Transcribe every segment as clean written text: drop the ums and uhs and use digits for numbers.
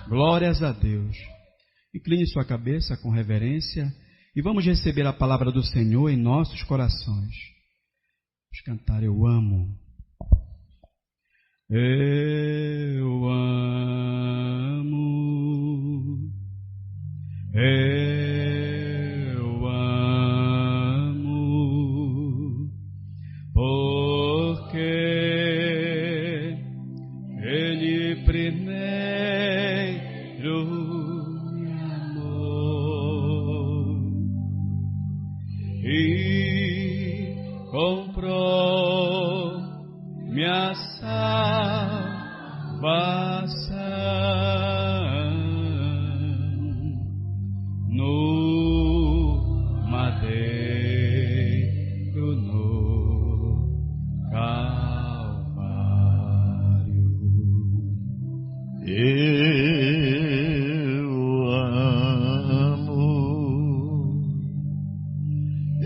Glórias a Deus. Incline sua cabeça com reverência e vamos receber a palavra do Senhor em nossos corações. Vamos cantar Eu Amo. Eu amo, eu amo, porque Ele primeiro me amou e comprou minha salvação no madeiro, no Calvário. Eu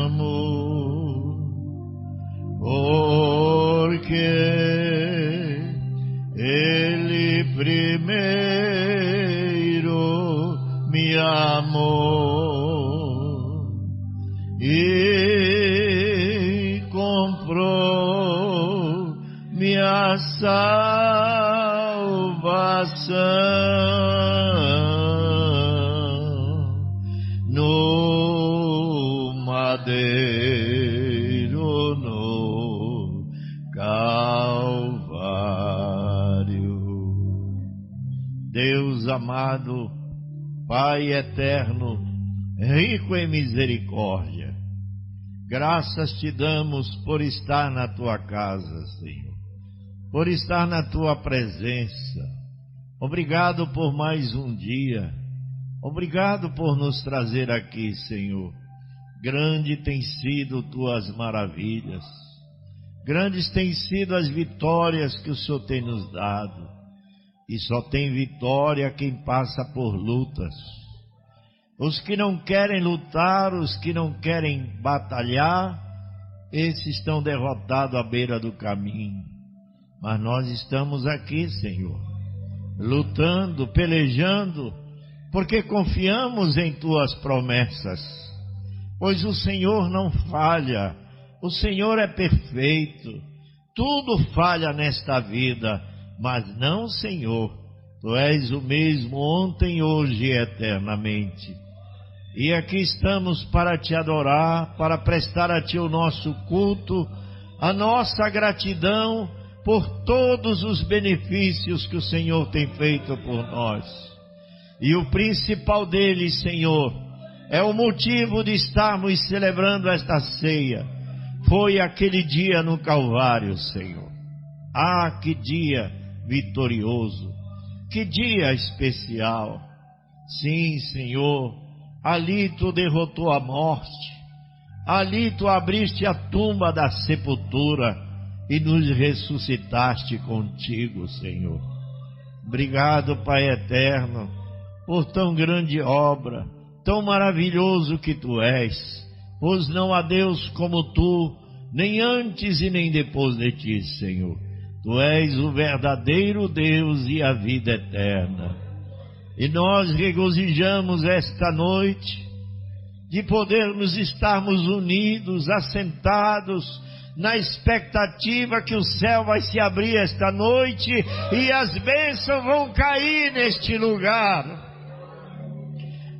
amo, porque Ele primeiro me amou e comprou minha salvação no madeiro, no Calvário. Deus amado, Pai eterno, rico em misericórdia, graças te damos por estar na tua casa, Senhor, por estar na tua presença. Obrigado por mais um dia. Obrigado por nos trazer aqui, Senhor. Grande tem sido tuas maravilhas. Grandes têm sido as vitórias que o Senhor tem nos dado. E só tem vitória quem passa por lutas. Os que não querem lutar, os que não querem batalhar, esses estão derrotados à beira do caminho. Mas nós estamos aqui, Senhor, lutando, pelejando, porque confiamos em tuas promessas. Pois o Senhor não falha, o Senhor é perfeito. Tudo falha nesta vida, mas não, Senhor. Tu és o mesmo ontem, hoje e eternamente. E aqui estamos para te adorar, para prestar a ti o nosso culto, a nossa gratidão por todos os benefícios que o Senhor tem feito por nós. E o principal deles, Senhor, é o motivo de estarmos celebrando esta ceia. Foi aquele dia no Calvário, Senhor. Ah, que dia vitorioso, que dia especial. Sim, Senhor, ali tu derrotou a morte, ali tu abriste a tumba da sepultura e nos ressuscitaste contigo, Senhor. Obrigado, Pai eterno, por tão grande obra, tão maravilhoso que tu és, pois não há Deus como tu, nem antes e nem depois de ti, Senhor. Tu és o verdadeiro Deus e a vida eterna. E nós regozijamos esta noite de podermos estarmos unidos, assentados, na expectativa que o céu vai se abrir esta noite e as bênçãos vão cair neste lugar.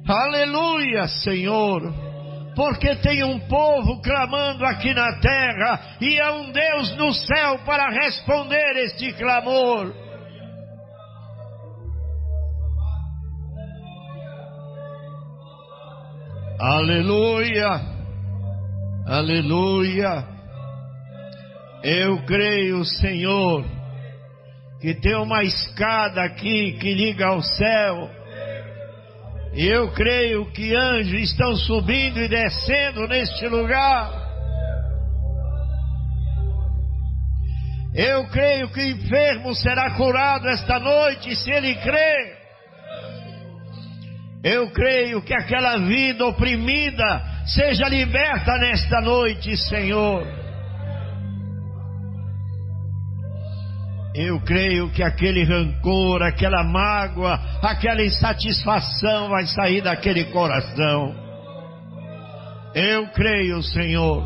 Aleluia, Senhor! Porque tem um povo clamando aqui na terra e há um Deus no céu para responder este clamor. Aleluia, aleluia. Eu creio, Senhor, que tem uma escada aqui que liga ao céu. Eu creio que anjos estão subindo e descendo neste lugar. Eu creio que o enfermo será curado esta noite, se ele crê. Eu creio que aquela vida oprimida seja liberta nesta noite, Senhor. Eu creio que aquele rancor, aquela mágoa, aquela insatisfação vai sair daquele coração. Eu creio, Senhor,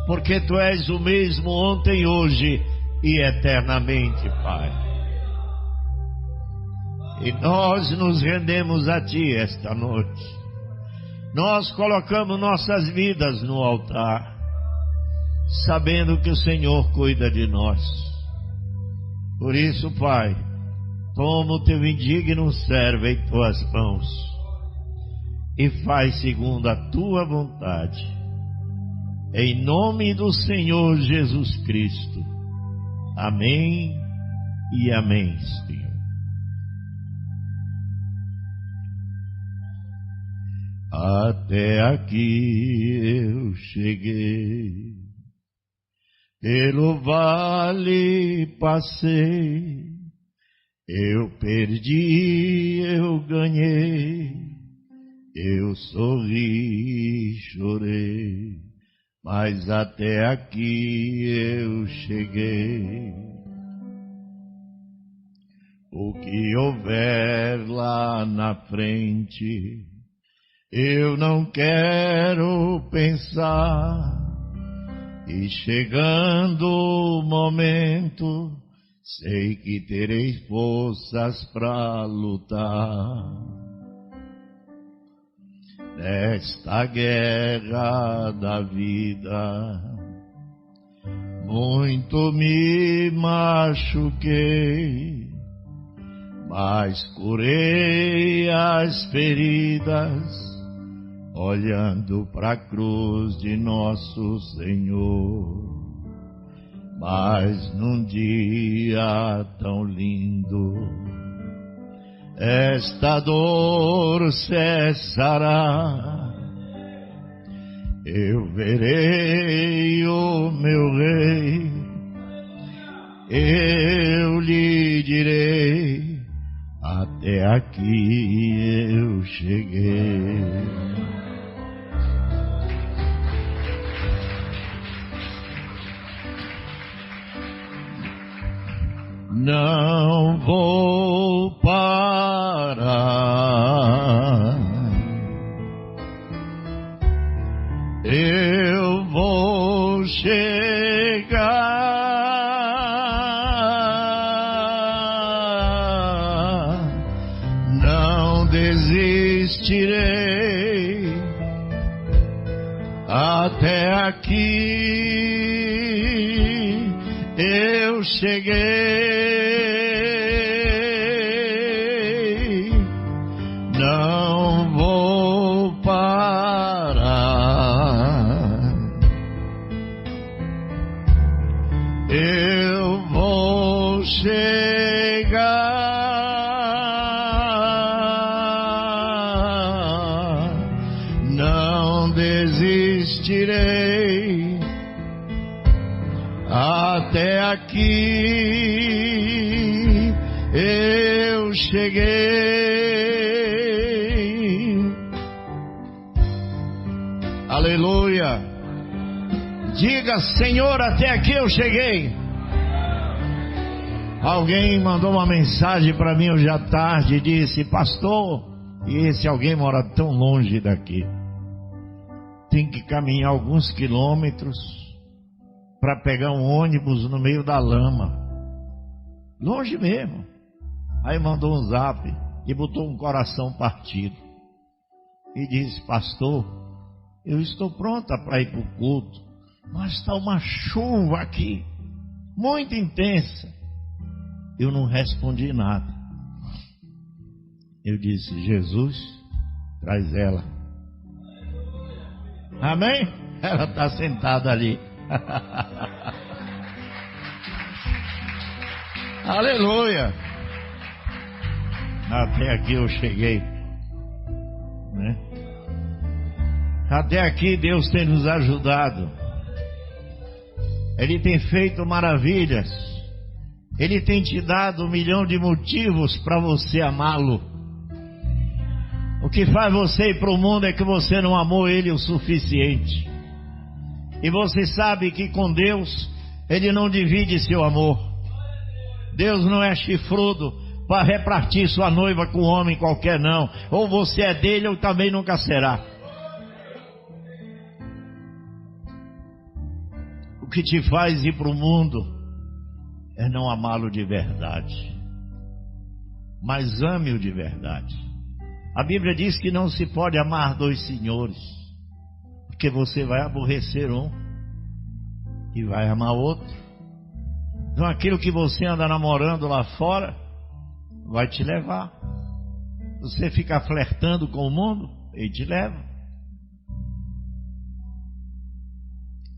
porque Tu és o mesmo ontem, hoje e eternamente, Pai. E nós nos rendemos a Ti esta noite. Nós colocamos nossas vidas no altar, sabendo que o Senhor cuida de nós. Por isso, Pai, toma o Teu indigno servo em Tuas mãos e faz segundo a Tua vontade. Em nome do Senhor Jesus Cristo. Amém e amém, Senhor. Até aqui eu cheguei, pelo vale passei, eu perdi, eu ganhei, eu sorri, chorei, mas até aqui eu cheguei. O que houver lá na frente, eu não quero pensar. E chegando o momento, sei que terei forças para lutar. Nesta guerra da vida, muito me machuquei, mas curei as feridas, olhando para a cruz de nosso Senhor. Mas num dia tão lindo, esta dor cessará. Eu verei o meu Rei, eu lhe direi, até aqui eu cheguei. Não vou parar, eu vou chegar, não desistirei, até aqui eu cheguei. Não vou parar, eu vou chegar, não desistirei, até aqui eu cheguei. Aleluia. Diga: Senhor, até aqui eu cheguei. Alguém mandou uma mensagem para mim hoje à tarde e disse: pastor, e esse alguém mora tão longe daqui, tem que caminhar alguns quilômetros para pegar um ônibus no meio da lama, longe mesmo. Aí mandou um zap e botou um coração partido e disse: pastor, eu estou pronta para ir para o culto, mas está uma chuva aqui, muito intensa. Eu não respondi nada. Eu disse: Jesus, traz ela. Amém? Ela está sentada ali. Aleluia. Até aqui eu cheguei, né? Até aqui Deus tem nos ajudado. Ele tem feito maravilhas. Ele tem te dado 1 milhão de motivos para você amá-lo. O que faz você ir para o mundo é que você não amou Ele o suficiente. E você sabe que com Deus Ele não divide seu amor. Deus não é chifrudo para repartir sua noiva com um homem qualquer, não. Ou você é dele ou também nunca será. O que te faz ir para o mundo é não amá-lo de verdade, mas ame-o de verdade. A Bíblia diz que não se pode amar dois senhores, porque você vai aborrecer um e vai amar outro. Então aquilo que você anda namorando lá fora vai te levar. Você fica flertando com o mundo, ele te leva.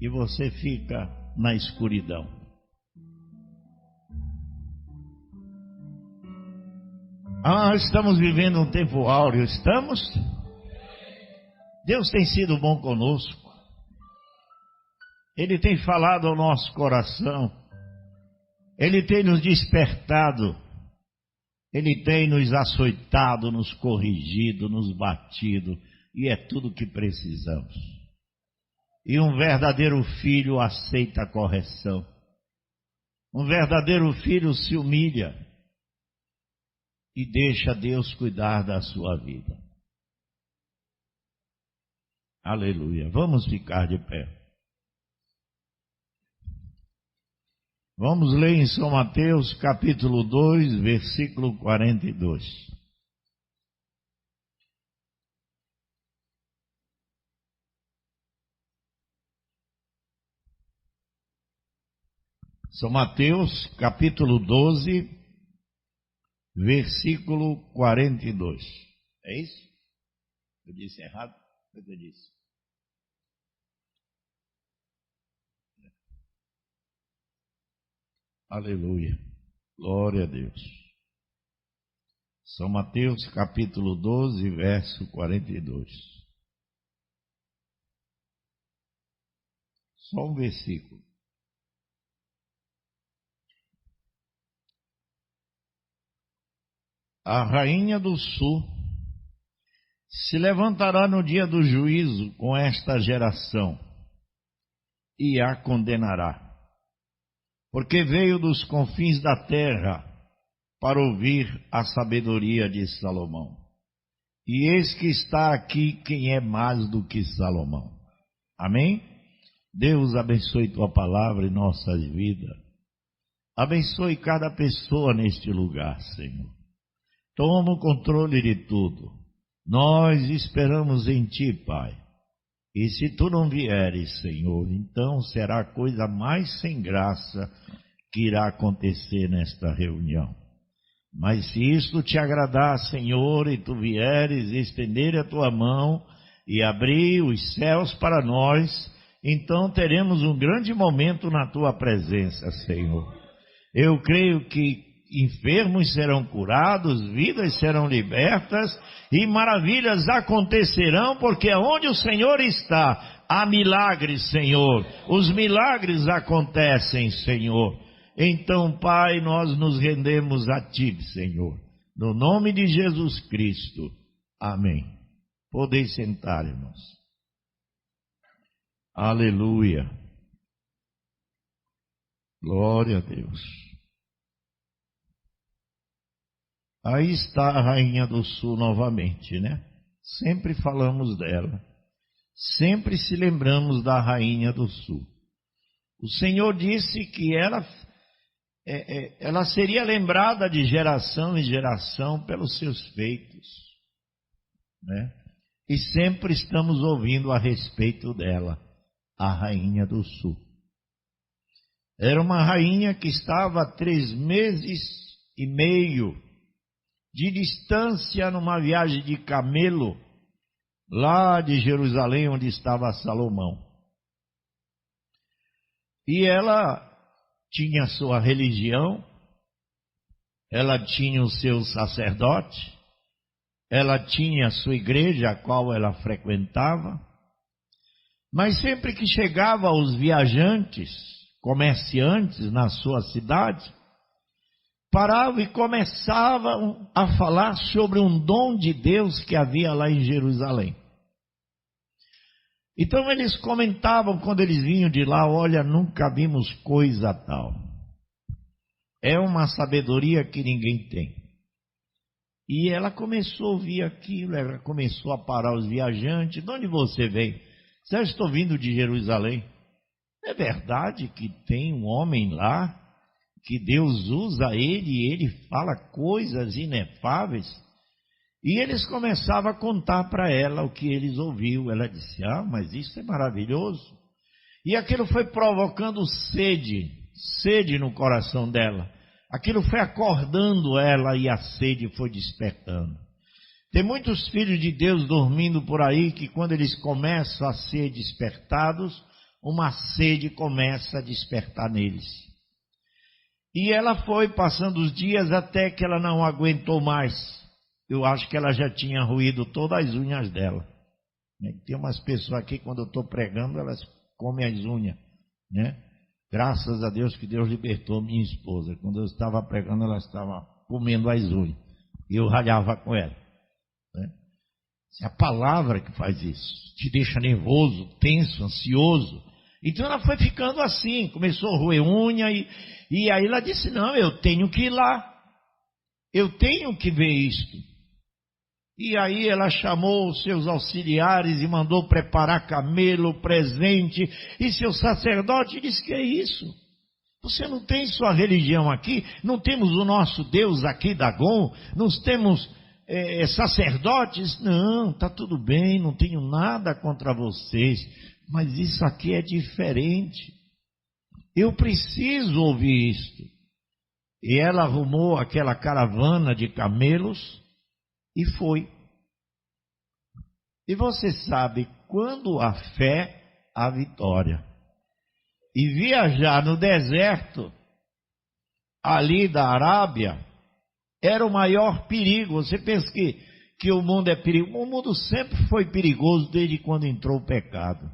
E você fica na escuridão. Estamos vivendo um tempo áureo, estamos? Deus tem sido bom conosco. Ele tem falado ao nosso coração. Ele tem nos despertado. Ele tem nos açoitado, nos corrigido, nos batido. E é tudo o que precisamos. E um verdadeiro filho aceita a correção. Um verdadeiro filho se humilha e deixa Deus cuidar da sua vida. Aleluia. Vamos ficar de pé. Vamos ler em São Mateus, capítulo 2, versículo 42. São Mateus, capítulo 12, versículo 42. É isso? Eu disse errado? O que eu disse? Aleluia. Glória a Deus. São Mateus, capítulo 12, verso 42. Só um versículo. A rainha do sul se levantará no dia do juízo com esta geração e a condenará, porque veio dos confins da terra para ouvir a sabedoria de Salomão. E eis que está aqui quem é mais do que Salomão. Amém? Deus abençoe tua palavra em nossas vidas. Abençoe cada pessoa neste lugar, Senhor. Toma o controle de tudo. Nós esperamos em Ti, Pai. E se Tu não vieres, Senhor, então será a coisa mais sem graça que irá acontecer nesta reunião. Mas se isto te agradar, Senhor, e Tu vieres estender a Tua mão e abrir os céus para nós, então teremos um grande momento na Tua presença, Senhor. Eu creio que enfermos serão curados, vidas serão libertas e maravilhas acontecerão, porque onde o Senhor está, há milagres, Senhor. Os milagres acontecem, Senhor. Então, Pai, nós nos rendemos a Ti, Senhor. No nome de Jesus Cristo. Amém. Podeis sentar, irmãos. Aleluia. Glória a Deus. Aí está a rainha do sul novamente, né? Sempre falamos dela. Sempre se lembramos da rainha do sul. O Senhor disse que ela seria lembrada de geração em geração pelos seus feitos, né? E sempre estamos ouvindo a respeito dela, a rainha do sul. Era uma rainha que estava a 3 meses e meio de distância numa viagem de camelo, lá de Jerusalém, onde estava Salomão. E ela tinha sua religião, ela tinha o seu sacerdote, ela tinha a sua igreja, a qual ela frequentava, mas sempre que chegava os viajantes, comerciantes na sua cidade, paravam e começavam a falar sobre um dom de Deus que havia lá em Jerusalém. Então eles comentavam quando eles vinham de lá: olha, nunca vimos coisa tal. É uma sabedoria que ninguém tem. E ela começou a ouvir aquilo, ela começou a parar os viajantes. De onde você vem? Eu estou vindo de Jerusalém. É verdade que tem um homem lá, que Deus usa ele e ele fala coisas inefáveis? E eles começavam a contar para ela o que eles ouviram. Ela disse, mas isso é maravilhoso. E aquilo foi provocando sede no coração dela. Aquilo foi acordando ela e a sede foi despertando. Tem muitos filhos de Deus dormindo por aí que quando eles começam a ser despertados, uma sede começa a despertar neles. E ela foi passando os dias até que ela não aguentou mais. Eu acho que ela já tinha roído todas as unhas dela. Tem umas pessoas aqui, quando eu estou pregando, elas comem as unhas, né? Graças a Deus que Deus libertou minha esposa. Quando eu estava pregando, ela estava comendo as unhas. E eu ralhava com ela, né? É a palavra que faz isso. Te deixa nervoso, tenso, ansioso. Então ela foi ficando assim, começou a roer unha. E aí ela disse, não, eu tenho que ir lá. Eu tenho que ver isto. E aí ela chamou os seus auxiliares e mandou preparar camelo, presente. E seu sacerdote disse, que é isso? Você não tem sua religião aqui? Não temos o nosso Deus aqui, Dagon? Não temos sacerdotes? Não, está tudo bem, não tenho nada contra vocês. Mas isso aqui é diferente. Eu preciso ouvir isto. E ela arrumou aquela caravana de camelos e foi. E você sabe, quando a fé, a vitória. E viajar no deserto, ali da Arábia, era o maior perigo. Você pensa que o mundo é perigoso? O mundo sempre foi perigoso desde quando entrou o pecado.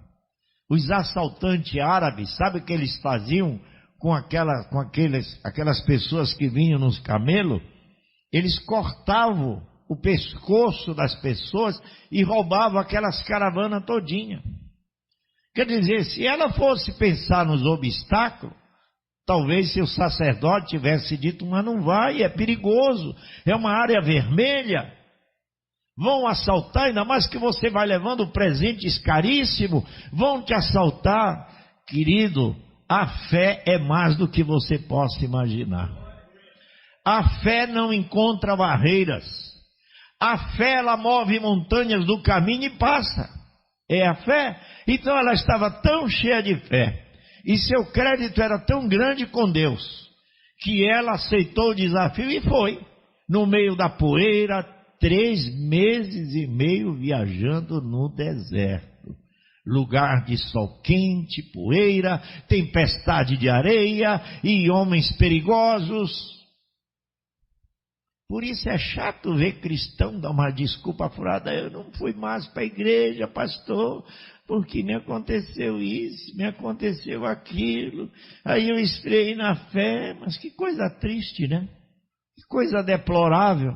Os assaltantes árabes, sabe o que eles faziam com aquelas pessoas que vinham nos camelos? Eles cortavam o pescoço das pessoas e roubavam aquelas caravanas todinha. Quer dizer, se ela fosse pensar nos obstáculos, talvez seu sacerdote tivesse dito, mas não vai, é perigoso, é uma área vermelha, vão assaltar, ainda mais que você vai levando presentes caríssimos, vão te assaltar. Querido, a fé é mais do que você possa imaginar. A fé não encontra barreiras. A fé, ela move montanhas do caminho e passa. É a fé. Então ela estava tão cheia de fé, e seu crédito era tão grande com Deus, que ela aceitou o desafio e foi. No meio da poeira, 3 meses e meio viajando no deserto. Lugar de sol quente, poeira, tempestade de areia e homens perigosos. Por isso é chato ver cristão dar uma desculpa furada. Eu não fui mais para a igreja, pastor, porque me aconteceu isso, me aconteceu aquilo. Aí eu estreiei na fé, mas que coisa triste, né? Que coisa deplorável.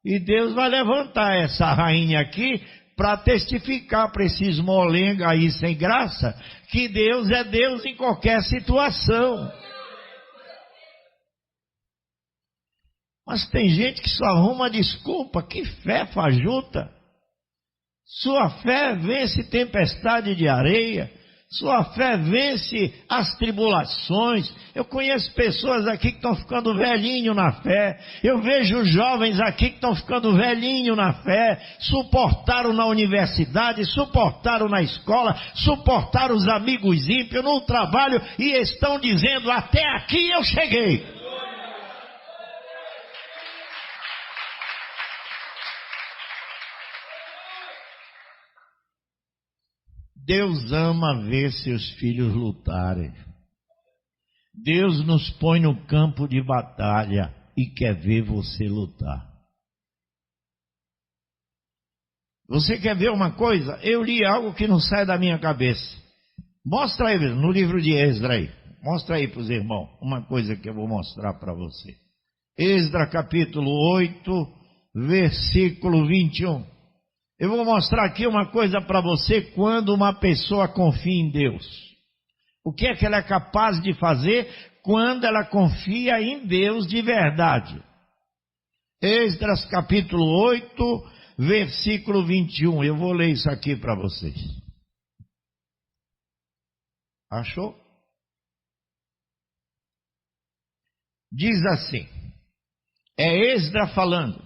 E Deus vai levantar essa rainha aqui para testificar para esses molenga aí sem graça, que Deus é Deus em qualquer situação. Mas tem gente que só arruma desculpa. Que fé fajuta. Sua fé vence tempestade de areia. Sua fé vence as tribulações. Eu conheço pessoas aqui que estão ficando velhinho na fé. Eu vejo jovens aqui que estão ficando velhinho na fé. Suportaram na universidade, suportaram na escola, suportaram os amigos ímpios no trabalho e estão dizendo, até aqui eu cheguei. Deus ama ver seus filhos lutarem. Deus nos põe no campo de batalha e quer ver você lutar. Você quer ver uma coisa? Eu li algo que não sai da minha cabeça. Mostra aí, no livro de Esdra aí. Mostra aí para os irmãos uma coisa que eu vou mostrar para você. Esdra capítulo 8, versículo 21. Eu vou mostrar aqui uma coisa para você quando uma pessoa confia em Deus. O que é que ela é capaz de fazer quando ela confia em Deus de verdade. Esdras capítulo 8, versículo 21. Eu vou ler isso aqui para vocês. Achou? Diz assim, é Esdras falando,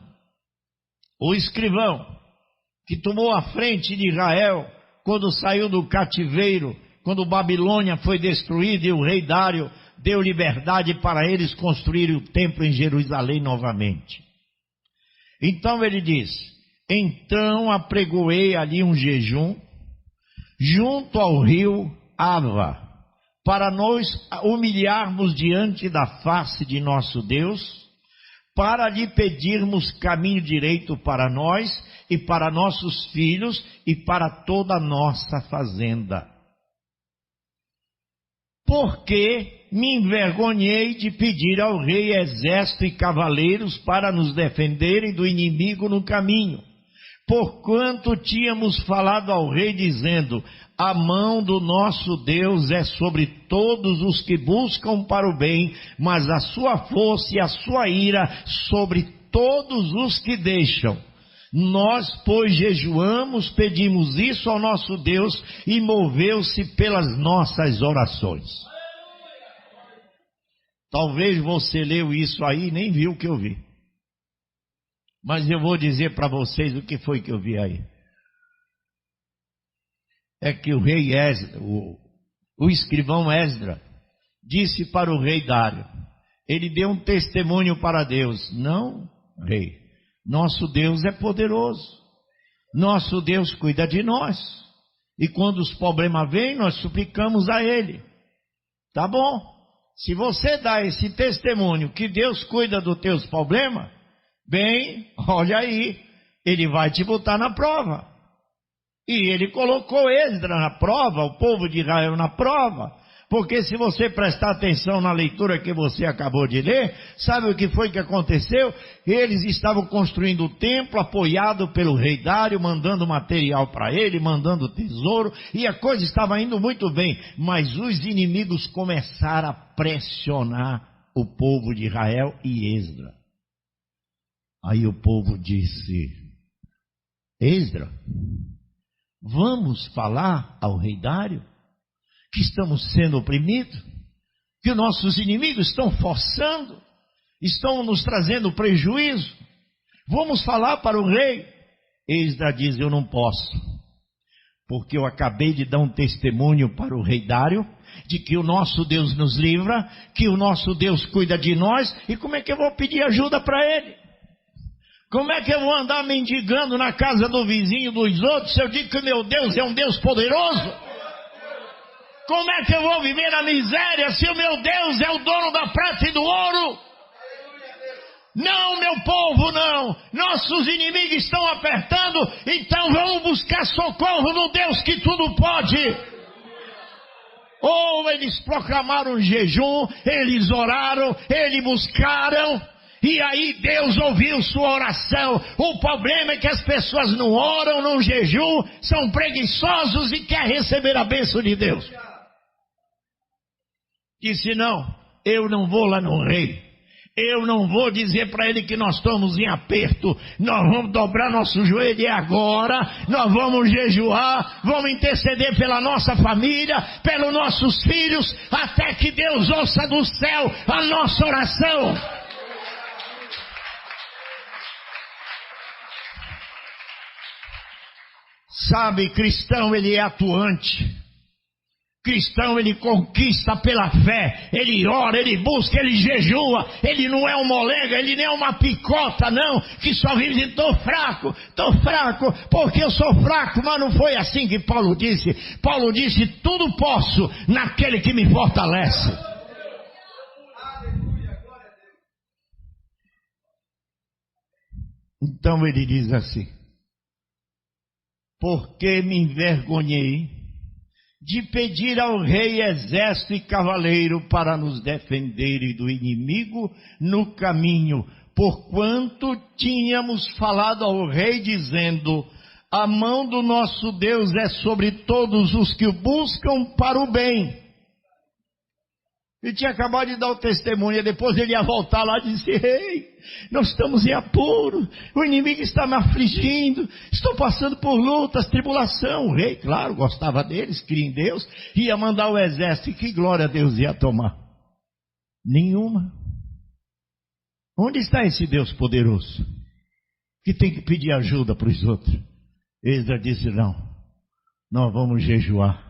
o escrivão que tomou a frente de Israel quando saiu do cativeiro, quando Babilônia foi destruída e o rei Dário deu liberdade para eles construírem o templo em Jerusalém novamente. Então ele diz, então apregoei ali um jejum junto ao rio Ava, para nós humilharmos diante da face de nosso Deus, para lhe pedirmos caminho direito para nós e para nossos filhos e para toda a nossa fazenda. Porque me envergonhei de pedir ao rei exército e cavaleiros para nos defenderem do inimigo no caminho, porquanto tínhamos falado ao rei dizendo, a mão do nosso Deus é sobre todos os que buscam para o bem, mas a sua força e a sua ira sobre todos os que deixam. Nós, pois, jejuamos, pedimos isso ao nosso Deus e moveu-se pelas nossas orações. Talvez você leu isso aí e nem viu o que eu vi. Mas eu vou dizer para vocês o que foi que eu vi aí. É que o rei Esdras, o escrivão Esdras, disse para o rei Dário, ele deu um testemunho para Deus, não, rei, nosso Deus é poderoso, nosso Deus cuida de nós, e quando os problemas vêm, nós suplicamos a ele, tá bom, se você dá esse testemunho que Deus cuida dos teus problemas, bem, olha aí, ele vai te botar na prova. E ele colocou Esdras na prova, o povo de Israel na prova, porque se você prestar atenção na leitura que você acabou de ler, sabe o que foi que aconteceu? Eles estavam construindo o templo, apoiado pelo rei Dário, mandando material para ele, mandando tesouro, e a coisa estava indo muito bem, mas os inimigos começaram a pressionar o povo de Israel e Esdras. Aí o povo disse, Esdras, vamos falar ao rei Dário que estamos sendo oprimidos, que nossos inimigos estão forçando, estão nos trazendo prejuízo. Vamos falar para o rei. Esdras diz, eu não posso, porque eu acabei de dar um testemunho para o rei Dário, de que o nosso Deus nos livra, que o nosso Deus cuida de nós, e como é que eu vou pedir ajuda para ele? Como é que eu vou andar mendigando na casa do vizinho dos outros, se eu digo que meu Deus é um Deus poderoso? Como é que eu vou viver na miséria, se o meu Deus é o dono da prata e do ouro? Não, meu povo, não. Nossos inimigos estão apertando, então vamos buscar socorro no Deus que tudo pode. Ou eles proclamaram jejum, eles oraram, eles buscaram, e aí Deus ouviu sua oração. O problema é que as pessoas não oram, não jejum, são preguiçosos e querem receber a bênção de Deus. Disse, não, eu não vou lá no rei, eu não vou dizer para ele que nós estamos em aperto, nós vamos dobrar nosso joelho e agora, nós vamos jejuar, vamos interceder pela nossa família, pelos nossos filhos, até que Deus ouça do céu a nossa oração. Sabe, cristão, ele é atuante. Cristão, ele conquista pela fé, ele ora, ele busca, ele jejua, ele não é um molega, ele nem é uma picota, não, que só vive dizendo, estou fraco, porque eu sou fraco, mas não foi assim que Paulo disse. Paulo disse, tudo posso naquele que me fortalece. Então ele diz assim, porque me envergonhei de pedir ao rei exército e cavaleiro para nos defenderem do inimigo no caminho, porquanto tínhamos falado ao rei dizendo, a mão do nosso Deus é sobre todos os que o buscam para o bem. Ele tinha acabado de dar o testemunho, e depois ele ia voltar lá e disse: ei, nós estamos em apuro, o inimigo está me afligindo, estou passando por lutas, tribulação. O rei, claro, gostava deles, cria em Deus, ia mandar o exército, e que glória a Deus ia tomar? Nenhuma. Onde está esse Deus poderoso, que tem que pedir ajuda para os outros? Esdras disse: não, nós vamos jejuar,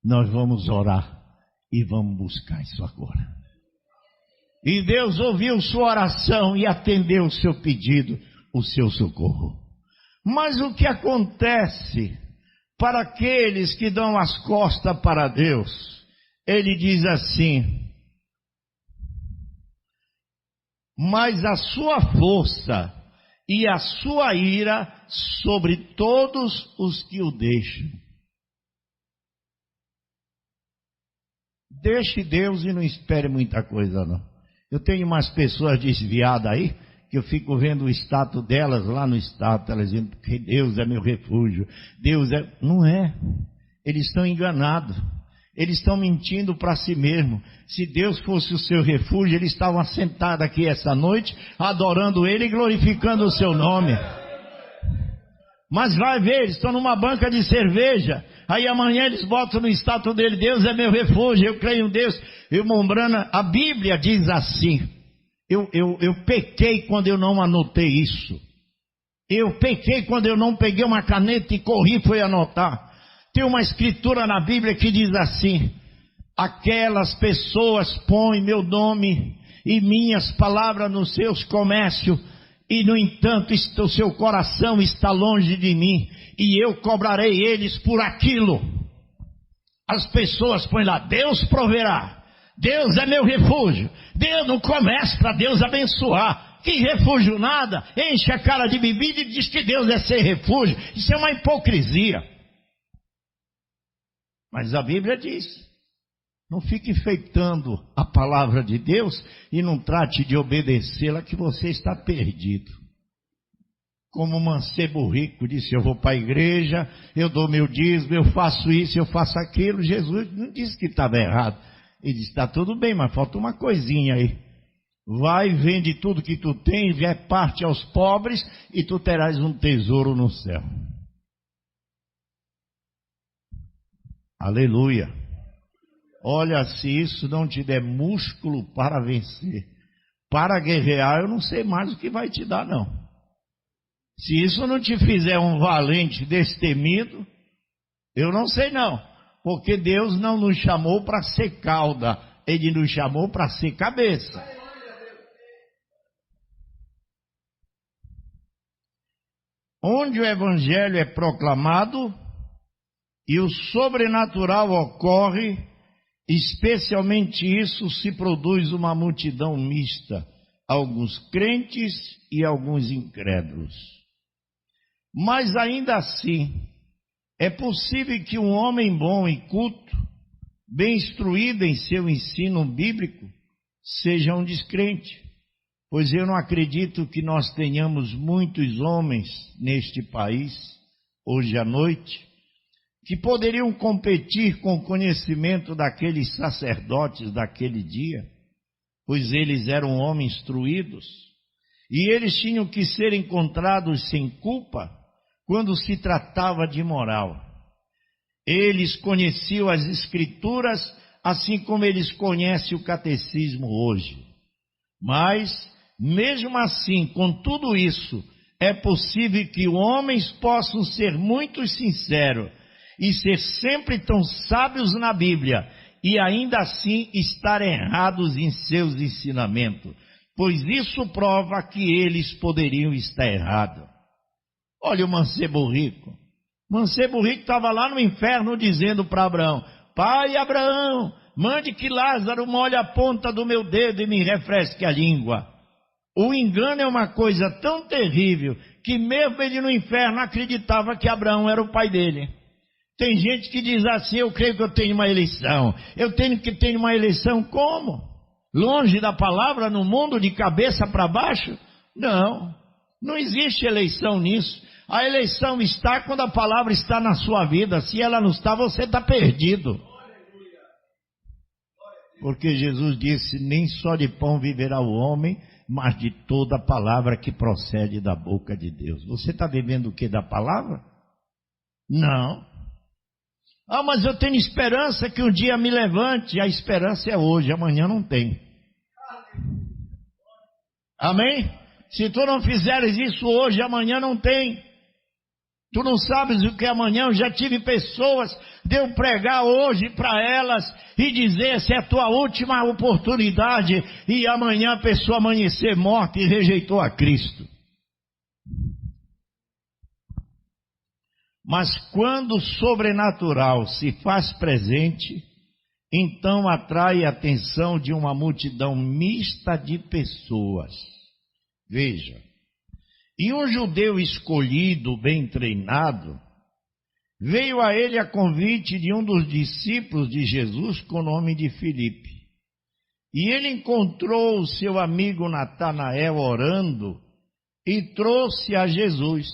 nós vamos orar, e vamos buscar isso agora. E Deus ouviu sua oração e atendeu o seu pedido, o seu socorro. Mas o que acontece para aqueles que dão as costas para Deus? Ele diz assim: mas a sua força e a sua ira sobre todos os que o deixam. Deixe Deus e não espere muita coisa, não. Eu tenho umas pessoas desviadas aí, que eu fico vendo o status delas lá no status, elas dizendo que Deus é meu refúgio, Deus é... Não é. Eles estão enganados. Eles estão mentindo para si mesmos. Se Deus fosse o seu refúgio, eles estavam sentados aqui essa noite, adorando Ele e glorificando o seu nome. Mas vai ver, eles estão numa banca de cerveja. Aí amanhã eles botam no status dele: Deus é meu refúgio, eu creio em Deus. Irmão Brana, a Bíblia diz assim. Eu pequei quando eu não anotei isso. Eu pequei quando eu não peguei uma caneta e corri e fui anotar. Tem uma escritura na Bíblia que diz assim: aquelas pessoas põem meu nome e minhas palavras nos seus comércios, e no entanto o seu coração está longe de mim, e eu cobrarei eles por aquilo. As pessoas põem lá: Deus proverá, Deus é meu refúgio. Deus não começa para Deus abençoar. Que refúgio nada, enche a cara de bebida e diz que Deus é ser refúgio. Isso é uma hipocrisia. Mas a Bíblia diz: não fique enfeitando a palavra de Deus e não trate de obedecê-la, que você está perdido. Como o mancebo rico disse: eu vou para a igreja, eu dou meu dízimo, eu faço isso, eu faço aquilo. Jesus não disse que estava errado. Ele disse: está tudo bem, mas falta uma coisinha aí. Vai, vende tudo que tu tens, reparte aos pobres, e tu terás um tesouro no céu. Aleluia. Olha, se isso não te der músculo para vencer, para guerrear, eu não sei mais o que vai te dar, não. Se isso não te fizer um valente destemido, eu não sei não. Porque Deus não nos chamou para ser cauda, Ele nos chamou para ser cabeça. Onde o evangelho é proclamado e o sobrenatural ocorre, especialmente isso se produz uma multidão mista, alguns crentes e alguns incrédulos. Mas ainda assim, é possível que um homem bom e culto, bem instruído em seu ensino bíblico, seja um descrente. Pois eu não acredito que nós tenhamos muitos homens neste país, hoje à noite, que poderiam competir com o conhecimento daqueles sacerdotes daquele dia, pois eles eram homens instruídos, e eles tinham que ser encontrados sem culpa quando se tratava de moral. Eles conheciam as Escrituras, assim como eles conhecem o catecismo hoje. Mas, mesmo assim, com tudo isso, é possível que homens possam ser muito sinceros e ser sempre tão sábios na Bíblia, e ainda assim estar errados em seus ensinamentos, pois isso prova que eles poderiam estar errados. Olha o mancebo rico. O mancebo rico estava lá no inferno dizendo para Abraão: pai Abraão, mande que Lázaro molhe a ponta do meu dedo e me refresque a língua. O engano é uma coisa tão terrível que mesmo ele no inferno acreditava que Abraão era o pai dele. Tem gente que diz assim: eu creio que eu tenho uma eleição. Eu tenho que ter uma eleição como? Longe da palavra, no mundo de cabeça para baixo? Não, não existe eleição nisso. A eleição está quando a palavra está na sua vida. Se ela não está, você está perdido. Porque Jesus disse, nem só de pão viverá o homem, mas de toda palavra que procede da boca de Deus. Você está vivendo o que da palavra? Não. Ah, mas eu tenho esperança que um dia me levante. A esperança é hoje, amanhã não tem. Amém? Se tu não fizeres isso hoje, amanhã não tem. Tu não sabes o que é amanhã. Eu já tive pessoas de eu pregar hoje para elas e dizer, essa é a tua última oportunidade, e amanhã a pessoa amanhecer morta e rejeitou a Cristo. Mas quando o sobrenatural se faz presente, então atrai a atenção de uma multidão mista de pessoas. Veja, e um judeu escolhido, bem treinado, veio a ele a convite de um dos discípulos de Jesus com o nome de Filipe. E ele encontrou o seu amigo Natanael orando e trouxe a Jesus.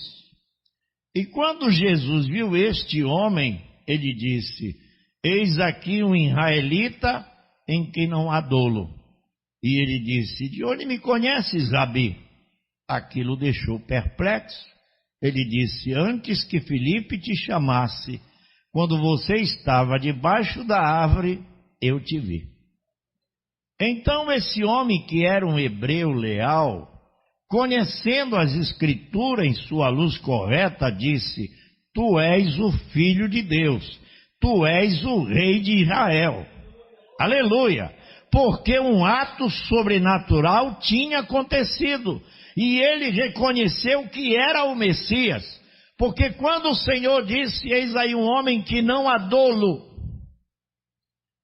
E quando Jesus viu este homem, ele disse, eis aqui um israelita em quem não há dolo. E ele disse, de onde me conheces, Rabi? Aquilo deixou perplexo. Ele disse, antes que Filipe te chamasse, quando você estava debaixo da árvore, eu te vi. Então esse homem, que era um hebreu leal, conhecendo as Escrituras em sua luz correta, disse, tu és o Filho de Deus, tu és o Rei de Israel. Aleluia! Porque um ato sobrenatural tinha acontecido, e ele reconheceu que era o Messias. Porque quando o Senhor disse, eis aí um homem que não há dolo,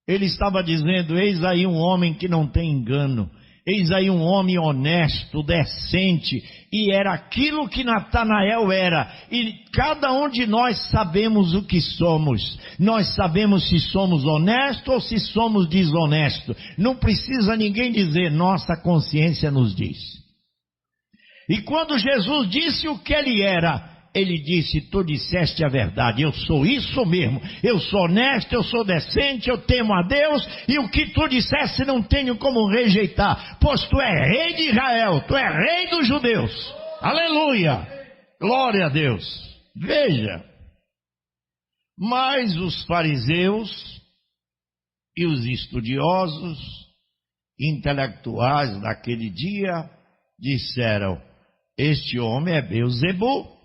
ele estava dizendo, eis aí um homem que não tem engano, eis aí um homem honesto, decente, e era aquilo que Natanael era. E cada um de nós sabemos o que somos. Nós sabemos se somos honestos ou se somos desonestos. Não precisa ninguém dizer, nossa consciência nos diz. E quando Jesus disse o que ele era, ele disse, tu disseste a verdade, eu sou isso mesmo, eu sou honesto, eu sou decente, eu temo a Deus, e o que tu disseste não tenho como rejeitar, pois tu és rei de Israel, tu és rei dos judeus. Aleluia, glória a Deus. Veja, mas os fariseus e os estudiosos, intelectuais daquele dia, disseram, este homem é Beelzebu.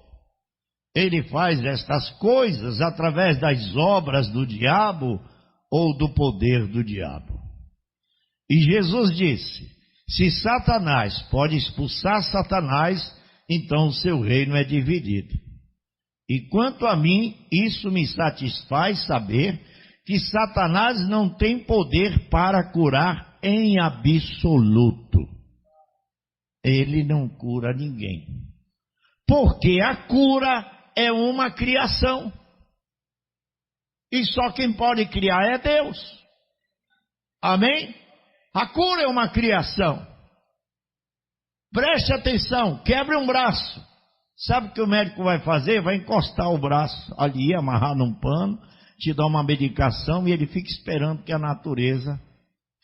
Ele faz estas coisas através das obras do diabo ou do poder do diabo. E Jesus disse, se Satanás pode expulsar Satanás, então o seu reino é dividido. E quanto a mim, isso me satisfaz saber que Satanás não tem poder para curar em absoluto. Ele não cura ninguém. Porque a cura é uma criação. E só quem pode criar é Deus. Amém? A cura é uma criação. Preste atenção, quebre um braço. Sabe o que o médico vai fazer? Vai encostar o braço ali, amarrar num pano, te dar uma medicação e ele fica esperando que a natureza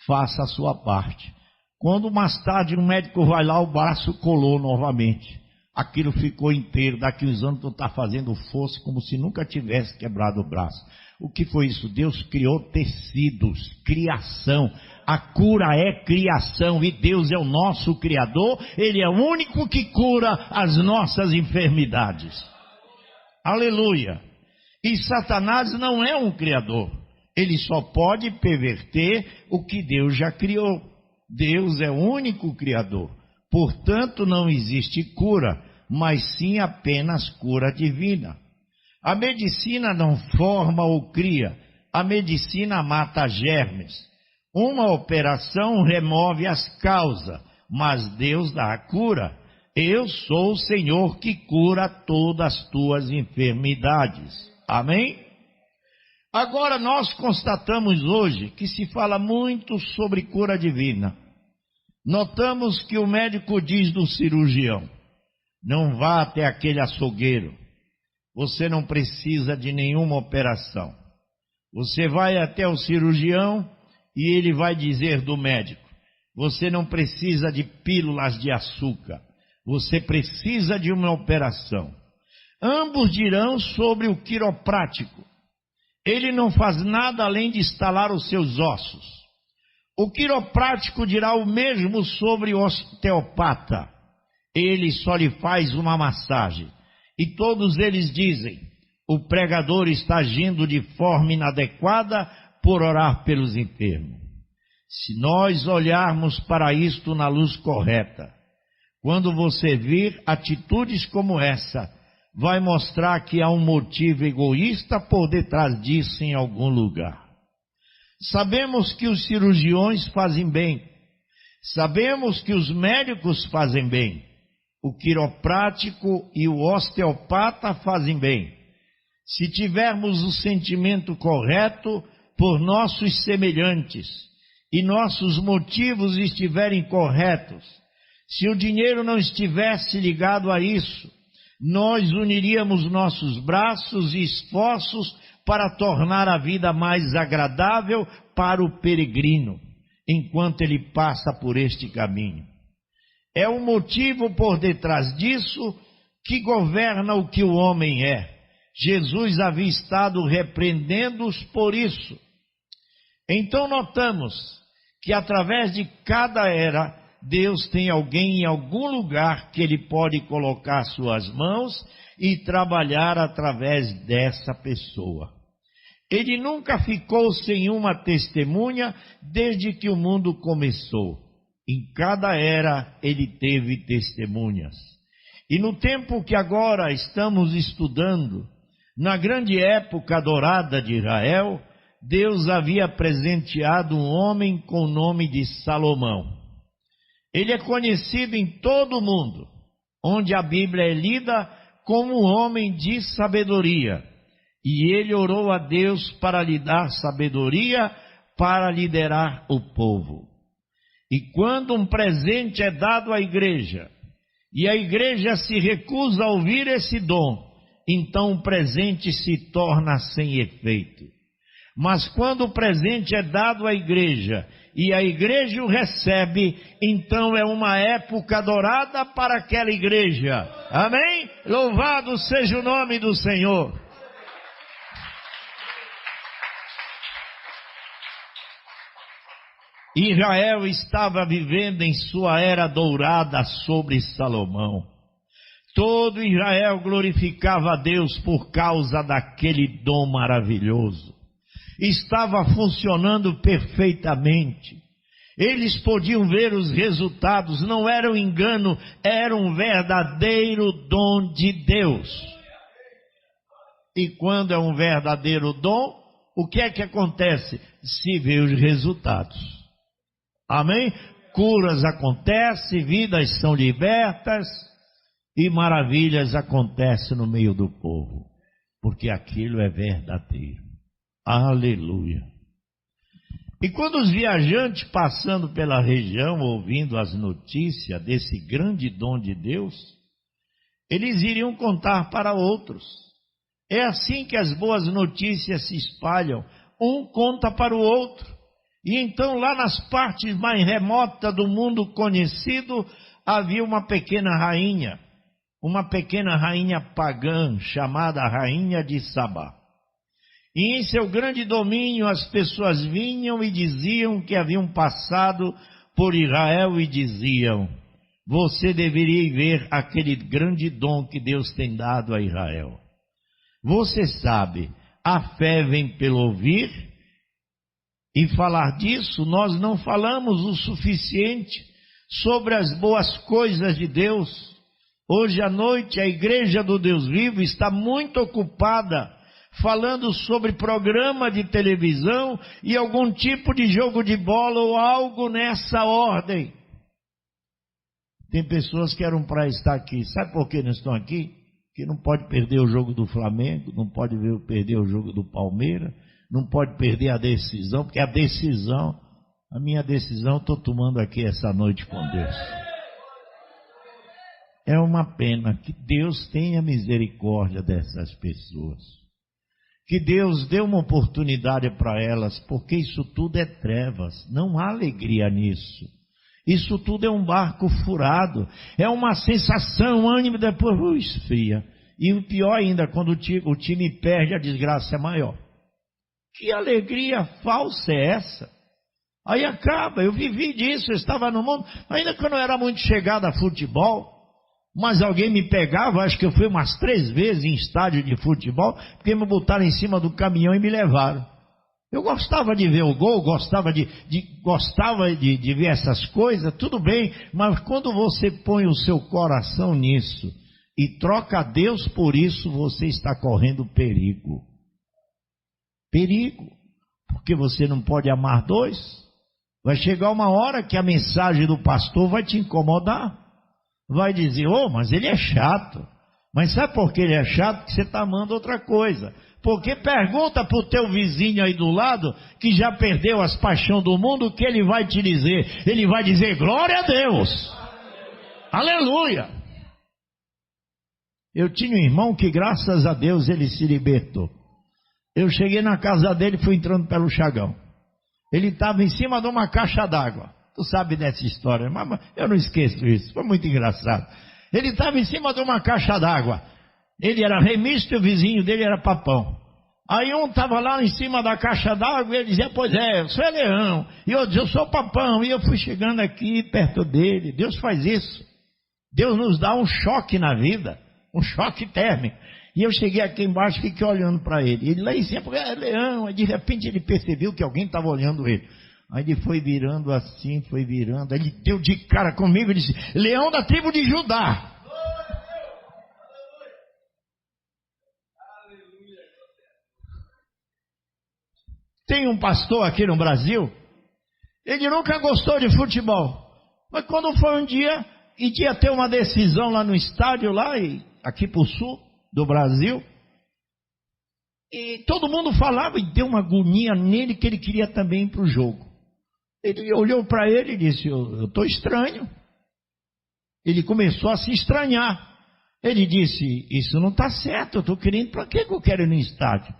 faça a sua parte. Quando mais tarde um médico vai lá, o braço colou novamente. Aquilo ficou inteiro. Daqui uns anos tu está fazendo força como se nunca tivesse quebrado o braço. O que foi isso? Deus criou tecidos, criação. A cura é criação e Deus é o nosso Criador. Ele é o único que cura as nossas enfermidades. Aleluia! E Satanás não é um criador. Ele só pode perverter o que Deus já criou. Deus é o único criador. Portanto, não existe cura, mas sim apenas cura divina. A medicina não forma ou cria, a medicina mata germes. Uma operação remove as causas, mas Deus dá a cura. Eu sou o Senhor que cura todas as tuas enfermidades. Amém? Agora nós constatamos hoje que se fala muito sobre cura divina. Notamos que o médico diz do cirurgião, não vá até aquele açougueiro, você não precisa de nenhuma operação. Você vai até o cirurgião e ele vai dizer do médico: você não precisa de pílulas de açúcar, você precisa de uma operação. Ambos dirão sobre o quiroprático: ele não faz nada além de estalar os seus ossos. O quiroprático dirá o mesmo sobre o osteopata: ele só lhe faz uma massagem. E todos eles dizem: o pregador está agindo de forma inadequada por orar pelos enfermos. Se nós olharmos para isto na luz correta, quando você vir atitudes como essa, vai mostrar que há um motivo egoísta por detrás disso em algum lugar. Sabemos que os cirurgiões fazem bem, sabemos que os médicos fazem bem, o quiroprático e o osteopata fazem bem. Se tivermos o sentimento correto por nossos semelhantes e nossos motivos estiverem corretos, se o dinheiro não estivesse ligado a isso, nós uniríamos nossos braços e esforços para tornar a vida mais agradável para o peregrino, enquanto ele passa por este caminho. É o motivo por detrás disso que governa o que o homem é. Jesus havia estado repreendendo-os por isso. Então notamos que através de cada era, Deus tem alguém em algum lugar que ele pode colocar suas mãos e trabalhar através dessa pessoa. Ele nunca ficou sem uma testemunha desde que o mundo começou. Em cada era ele teve testemunhas. E no tempo que agora estamos estudando, na grande época dourada de Israel, Deus havia presenteado um homem com o nome de Salomão. Ele é conhecido em todo o mundo, onde a Bíblia é lida como um homem de sabedoria. E ele orou a Deus para lhe dar sabedoria para liderar o povo. E quando um presente é dado à igreja, e a igreja se recusa a ouvir esse dom, então o presente se torna sem efeito. Mas quando o presente é dado à igreja, e a igreja o recebe, então é uma época dourada para aquela igreja. Amém? Louvado seja o nome do Senhor. Israel estava vivendo em sua era dourada sobre Salomão. Todo Israel glorificava a Deus por causa daquele dom maravilhoso. Estava funcionando perfeitamente. Eles podiam ver os resultados, não era um engano, era um verdadeiro dom de Deus. E quando é um verdadeiro dom, o que é que acontece? Se vê os resultados. Amém? Curas acontecem, vidas são libertas e maravilhas acontecem no meio do povo, porque aquilo é verdadeiro. Aleluia. E quando os viajantes passando pela região, ouvindo as notícias desse grande dom de Deus, eles iriam contar para outros. É assim que as boas notícias se espalham, um conta para o outro. E então lá nas partes mais remotas do mundo conhecido, havia uma pequena rainha pagã, chamada Rainha de Sabá. E em seu grande domínio as pessoas vinham e diziam que haviam passado por Israel e diziam: você deveria ver aquele grande dom que Deus tem dado a Israel. Você sabe, a fé vem pelo ouvir. E falar disso, nós não falamos o suficiente sobre as boas coisas de Deus. Hoje à noite a Igreja do Deus Vivo está muito ocupada falando sobre programa de televisão e algum tipo de jogo de bola ou algo nessa ordem. Tem pessoas que eram para estar aqui. Sabe por que não estão aqui? Que não pode perder o jogo do Flamengo, não pode perder o jogo do Palmeiras, não pode perder a decisão, porque a minha decisão estou tomando aqui essa noite com Deus. É uma pena que Deus tenha misericórdia dessas pessoas, que Deus dê uma oportunidade para elas, porque isso tudo é trevas, não há alegria nisso. Isso tudo é um barco furado, é uma sensação, ânimo, depois esfria. E o pior ainda, quando o time perde, a desgraça é maior. Que alegria falsa é essa? Aí acaba, eu vivi disso, eu estava no mundo, ainda que eu não era muito chegado a futebol, mas alguém me pegava, acho que eu fui umas 3 vezes em estádio de futebol, porque me botaram em cima do caminhão e me levaram. Eu gostava de ver o gol, gostava de ver essas coisas, tudo bem, mas quando você põe o seu coração nisso e troca a Deus por isso, você está correndo perigo. Perigo, porque você não pode amar dois. Vai chegar uma hora que a mensagem do pastor vai te incomodar. Vai dizer, mas ele é chato. Mas sabe por que ele é chato? Porque você está amando outra coisa. Porque pergunta para o teu vizinho aí do lado, que já perdeu as paixões do mundo, o que ele vai te dizer? Ele vai dizer, glória a Deus. Aleluia. Eu tinha um irmão que graças a Deus ele se libertou. Eu cheguei na casa dele e fui entrando pelo chagão. Ele estava em cima de uma caixa d'água. Tu sabe dessa história, mas eu não esqueço isso, foi muito engraçado. Ele estava em cima de uma caixa d'água. Ele era remista e o vizinho dele era papão. Aí um estava lá em cima da caixa d'água e ele dizia, pois é, eu sou Leão. E eu dizia, eu sou papão. E eu fui chegando aqui perto dele. Deus faz isso. Deus nos dá um choque na vida, um choque térmico. E eu cheguei aqui embaixo e fiquei olhando para ele. Ele lá em cima, Leão. Aí de repente ele percebeu que alguém estava olhando ele. Aí ele foi virando assim, foi virando. Aí ele deu de cara comigo e disse, Leão da tribo de Judá. Tem um pastor aqui no Brasil, ele nunca gostou de futebol. Mas quando foi um dia, e ia ter uma decisão lá no estádio, aqui para o sul do Brasil, e todo mundo falava e deu uma agonia nele que ele queria também ir para o jogo. Ele olhou para ele e disse, eu estou estranho. Ele começou a se estranhar. Ele disse, isso não está certo, eu estou querendo, para que eu quero ir no estádio?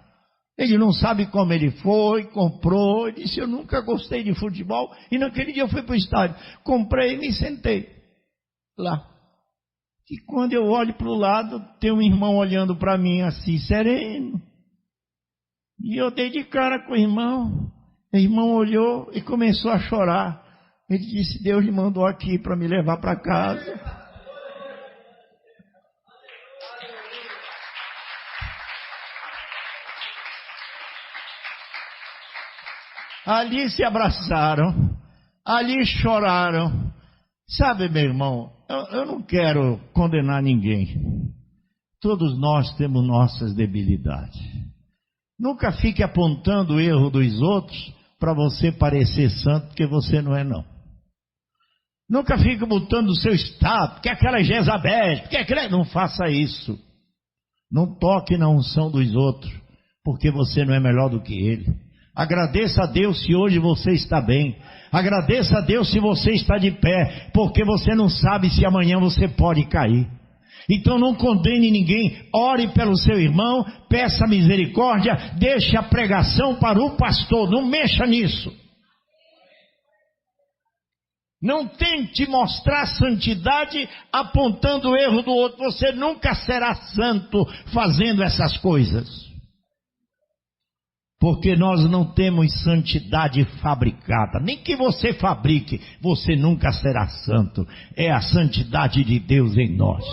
Ele não sabe como ele foi, comprou, ele disse, eu nunca gostei de futebol, e naquele dia eu fui para o estádio, comprei e me sentei lá. E quando eu olho para o lado, tem um irmão olhando para mim assim, sereno. E eu dei de cara com o irmão olhou e começou a chorar. Ele disse, Deus me mandou aqui para me levar para casa. Ali se abraçaram, ali choraram. Sabe, meu irmão, eu não quero condenar ninguém. Todos nós temos nossas debilidades. Nunca fique apontando o erro dos outros para você parecer santo, porque você não é não. Nunca fique botando o seu status, porque aquela é Jezabel, porque aquela... Não faça isso. Não toque na unção dos outros, porque você não é melhor do que ele. Agradeça a Deus se hoje você está bem. Agradeça a Deus se você está de pé, porque você não sabe se amanhã você pode cair. Então não condene ninguém, ore pelo seu irmão, peça misericórdia, deixe a pregação para o pastor, não mexa nisso. Não tente mostrar santidade apontando o erro do outro, você nunca será santo fazendo essas coisas. Porque nós não temos santidade fabricada. Nem que você fabrique, você nunca será santo. É a santidade de Deus em nós.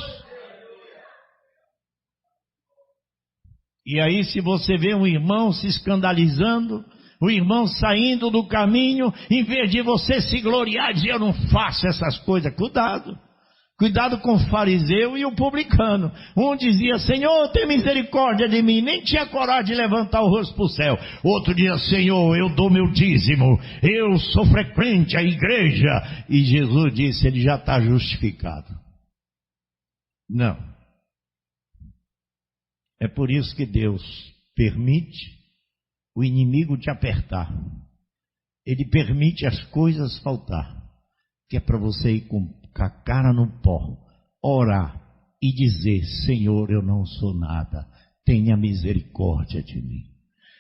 E aí se você vê um irmão se escandalizando, o irmão saindo do caminho, em vez de você se gloriar e dizer, eu não faço essas coisas, cuidado. Cuidado com o fariseu e o publicano. Um dizia, Senhor, tem misericórdia de mim. Nem tinha coragem de levantar o rosto para o céu. Outro dia, Senhor, eu dou meu dízimo. Eu sou frequente à igreja. E Jesus disse, ele já está justificado. Não. É por isso que Deus permite o inimigo te apertar. Ele permite as coisas faltar. Que é para você ir com a cara no pó, orar e dizer, Senhor, eu não sou nada, tenha misericórdia de mim.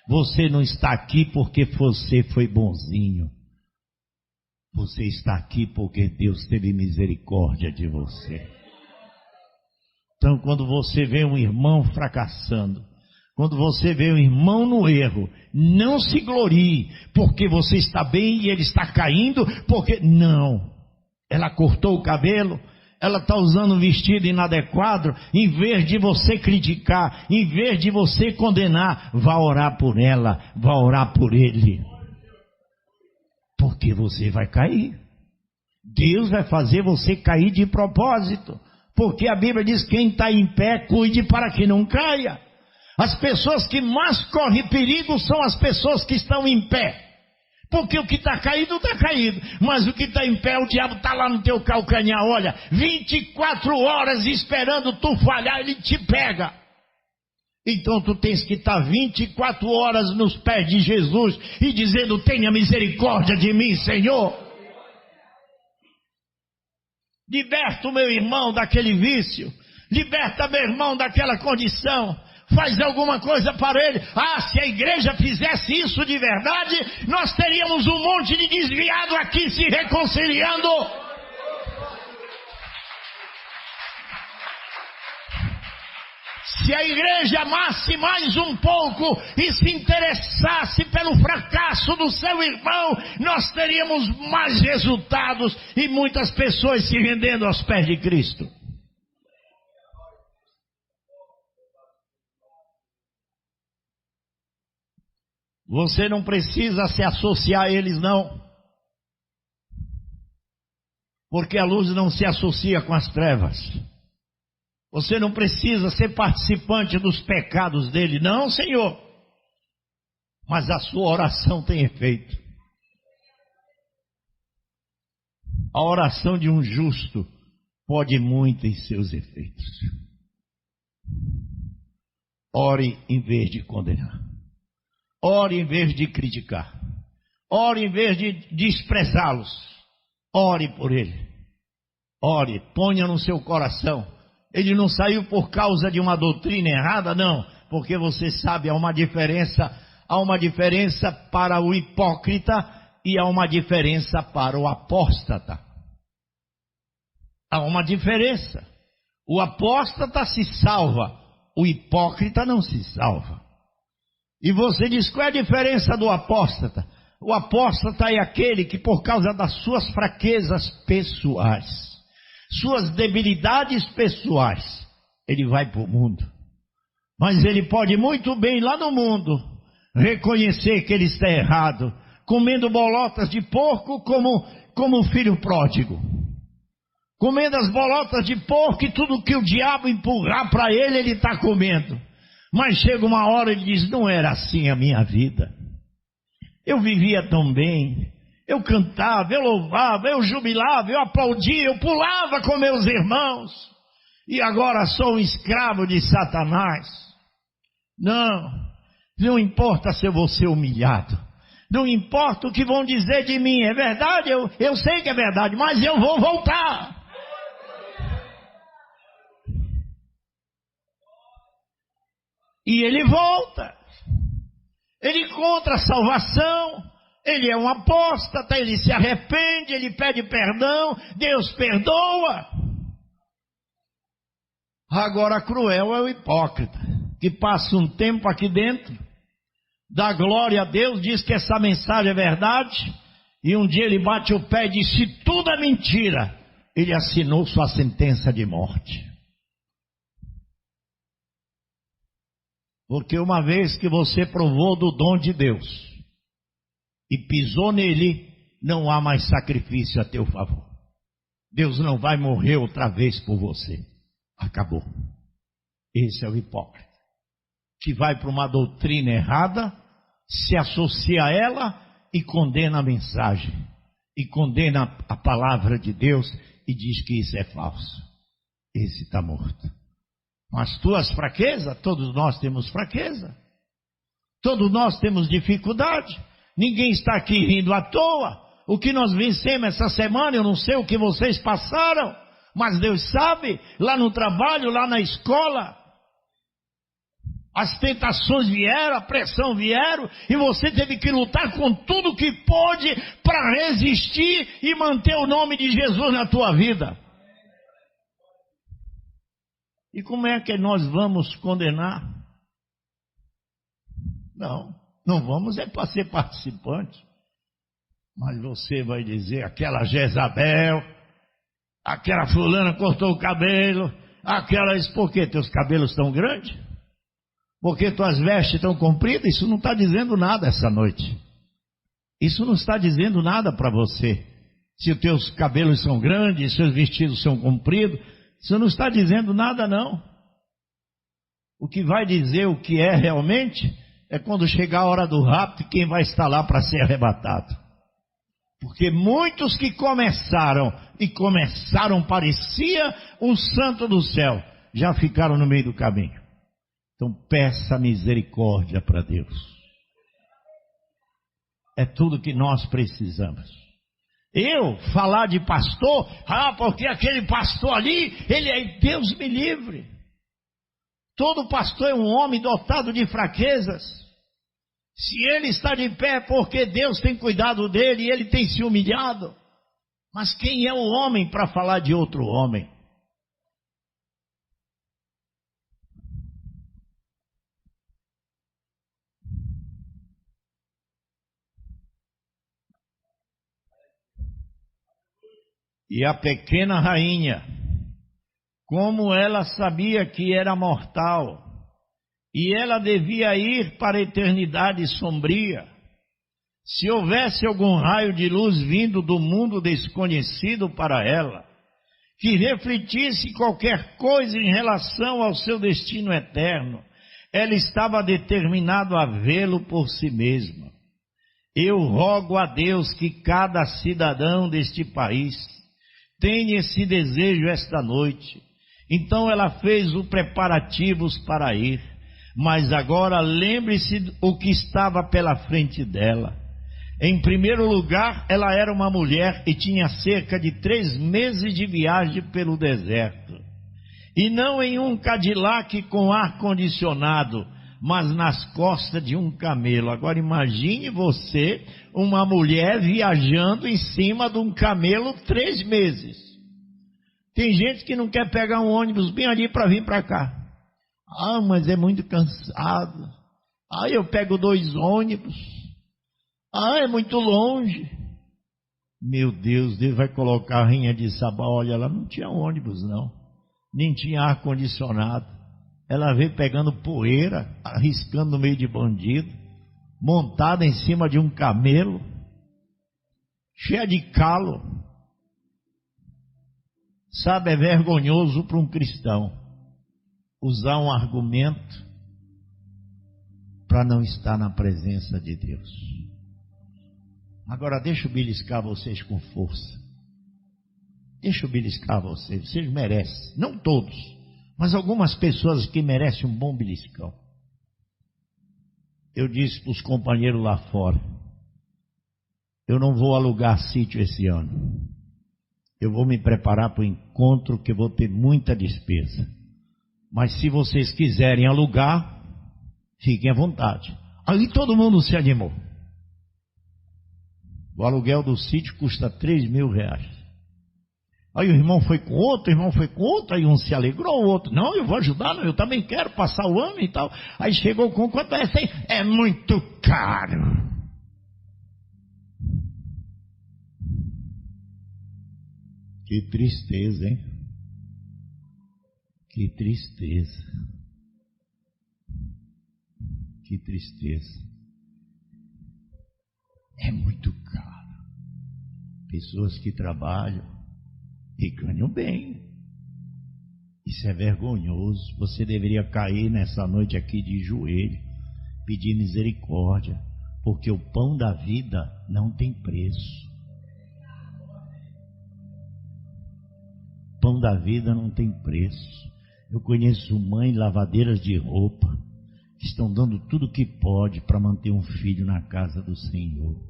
Você não está aqui porque você foi bonzinho. Você está aqui porque Deus teve misericórdia de você. Então, quando você vê um irmão fracassando, quando você vê um irmão no erro, não se glorie, porque você está bem e ele está caindo, porque não. Ela cortou o cabelo, ela está usando um vestido inadequado, em vez de você criticar, em vez de você condenar, vá orar por ela, vá orar por ele. Porque você vai cair. Deus vai fazer você cair de propósito. Porque a Bíblia diz: quem está em pé, cuide para que não caia. As pessoas que mais correm perigo são as pessoas que estão em pé. Porque o que está caído, está caído. Mas o que está em pé, o diabo está lá no teu calcanhar. Olha, 24 horas esperando tu falhar, ele te pega. Então tu tens que estar 24 horas nos pés de Jesus e dizendo: tenha misericórdia de mim, Senhor. Liberta o meu irmão daquele vício. Liberta meu irmão daquela condição. Faz alguma coisa para ele. Se a igreja fizesse isso de verdade, nós teríamos um monte de desviado aqui se reconciliando. Se a igreja amasse mais um pouco e se interessasse pelo fracasso do seu irmão, nós teríamos mais resultados e muitas pessoas se rendendo aos pés de Cristo. Você não precisa se associar a eles, não. Porque a luz não se associa com as trevas. Você não precisa ser participante dos pecados dele, não, Senhor. Mas a sua oração tem efeito. A oração de um justo pode muito em seus efeitos. Ore em vez de condenar. Ore em vez de criticar. Ore em vez de desprezá-los. Ore por ele. Ore, ponha no seu coração. Ele não saiu por causa de uma doutrina errada, não. Porque você sabe, há uma diferença para o hipócrita e há uma diferença para o apóstata. Há uma diferença. O apóstata se salva, o hipócrita não se salva. E você diz: qual é a diferença do apóstata? O apóstata é aquele que, por causa das suas fraquezas pessoais, suas debilidades pessoais, ele vai para o mundo. Mas ele pode muito bem lá no mundo reconhecer que ele está errado, comendo bolotas de porco como filho pródigo, comendo as bolotas de porco e tudo que o diabo empurrar para ele, ele está comendo. Mas chega uma hora e ele diz: não era assim a minha vida. Eu vivia tão bem. Eu cantava, eu louvava, eu jubilava, eu aplaudia, eu pulava com meus irmãos. E agora sou um escravo de Satanás. Não importa se eu vou ser humilhado. Não importa o que vão dizer de mim. É verdade, eu sei que é verdade, mas eu vou voltar. E ele volta. Ele encontra a salvação. Ele é um apóstata, ele se arrepende, ele pede perdão, Deus perdoa. Agora cruel é o hipócrita, que passa um tempo aqui dentro, dá glória a Deus, diz que essa mensagem é verdade, e um dia ele bate o pé e diz: se tudo é mentira, ele assinou sua sentença de morte. Porque uma vez que você provou do dom de Deus e pisou nele, não há mais sacrifício a teu favor. Deus não vai morrer outra vez por você. Acabou. Esse é o hipócrita, que vai para uma doutrina errada, se associa a ela e condena a mensagem, e condena a palavra de Deus e diz que isso é falso. Esse está morto. As tuas fraquezas, todos nós temos fraqueza, todos nós temos dificuldade. Ninguém está aqui rindo à toa. O que nós vencemos essa semana, eu não sei o que vocês passaram, mas Deus sabe, lá no trabalho, lá na escola. As tentações vieram, a pressão vieram, e você teve que lutar com tudo que pôde para resistir e manter o nome de Jesus na tua vida. E como é que nós vamos condenar? Não vamos é para ser participante. Mas você vai dizer, aquela Jezabel, aquela fulana cortou o cabelo, por que teus cabelos estão grandes? Porque tuas vestes estão compridas? Isso não está dizendo nada essa noite. Isso não está dizendo nada para você. Se os teus cabelos são grandes, seus vestidos são compridos, isso não está dizendo nada não. O que vai dizer o que é realmente é quando chegar a hora do rapto, quem vai estar lá para ser arrebatado. Porque muitos que começaram parecia um santo do céu, já ficaram no meio do caminho. Então peça misericórdia para Deus. É tudo que nós precisamos. Eu falar de pastor, porque aquele pastor ali, ele é Deus me livre. Todo pastor é um homem dotado de fraquezas. Se ele está de pé é porque Deus tem cuidado dele e ele tem se humilhado. Mas quem é o homem para falar de outro homem? E a pequena rainha, como ela sabia que era mortal, e ela devia ir para a eternidade sombria, se houvesse algum raio de luz vindo do mundo desconhecido para ela, que refletisse qualquer coisa em relação ao seu destino eterno, ela estava determinada a vê-lo por si mesma. Eu rogo a Deus que cada cidadão deste país tenha esse desejo esta noite. Então ela fez os preparativos para ir, mas agora lembre-se o que estava pela frente dela. Em primeiro lugar, ela era uma mulher e tinha cerca de 3 meses de viagem pelo deserto. E não em um Cadillac com ar-condicionado, mas nas costas de um camelo. Agora imagine você, uma mulher viajando em cima de um camelo 3 meses. Tem gente que não quer pegar um ônibus bem ali para vir para cá. Mas é muito cansado. Eu pego 2 ônibus. É muito longe. Meu Deus vai colocar a rainha de Sabá. Olha, ela não tinha ônibus não, nem tinha ar-condicionado. Ela veio pegando poeira, arriscando no meio de bandido, montada em cima de um camelo, cheia de calo. Sabe, é vergonhoso para um cristão usar um argumento para não estar na presença de Deus. Agora deixa eu beliscar vocês com força. Deixa eu beliscar vocês. Vocês merecem, não todos, mas algumas pessoas que merecem um bom beliscão. Eu disse para os companheiros lá fora, eu não vou alugar sítio esse ano. Eu vou me preparar para o encontro, que eu vou ter muita despesa. Mas se vocês quiserem alugar, fiquem à vontade. Aí todo mundo se animou. O aluguel do sítio custa R$3.000. Aí o irmão foi com outro, aí um se alegrou, o outro, não, eu vou ajudar, eu também quero passar o ano e tal. Aí chegou com quanto é essa aí? É muito caro. Que tristeza, hein? Que tristeza. Que tristeza. É muito caro. Pessoas que trabalham e ganham bem. Isso é vergonhoso. Você deveria cair nessa noite aqui de joelho, pedir misericórdia, porque o pão da vida não tem preço. O pão da vida não tem preço. Eu conheço mães lavadeiras de roupa que estão dando tudo o que pode para manter um filho na casa do Senhor.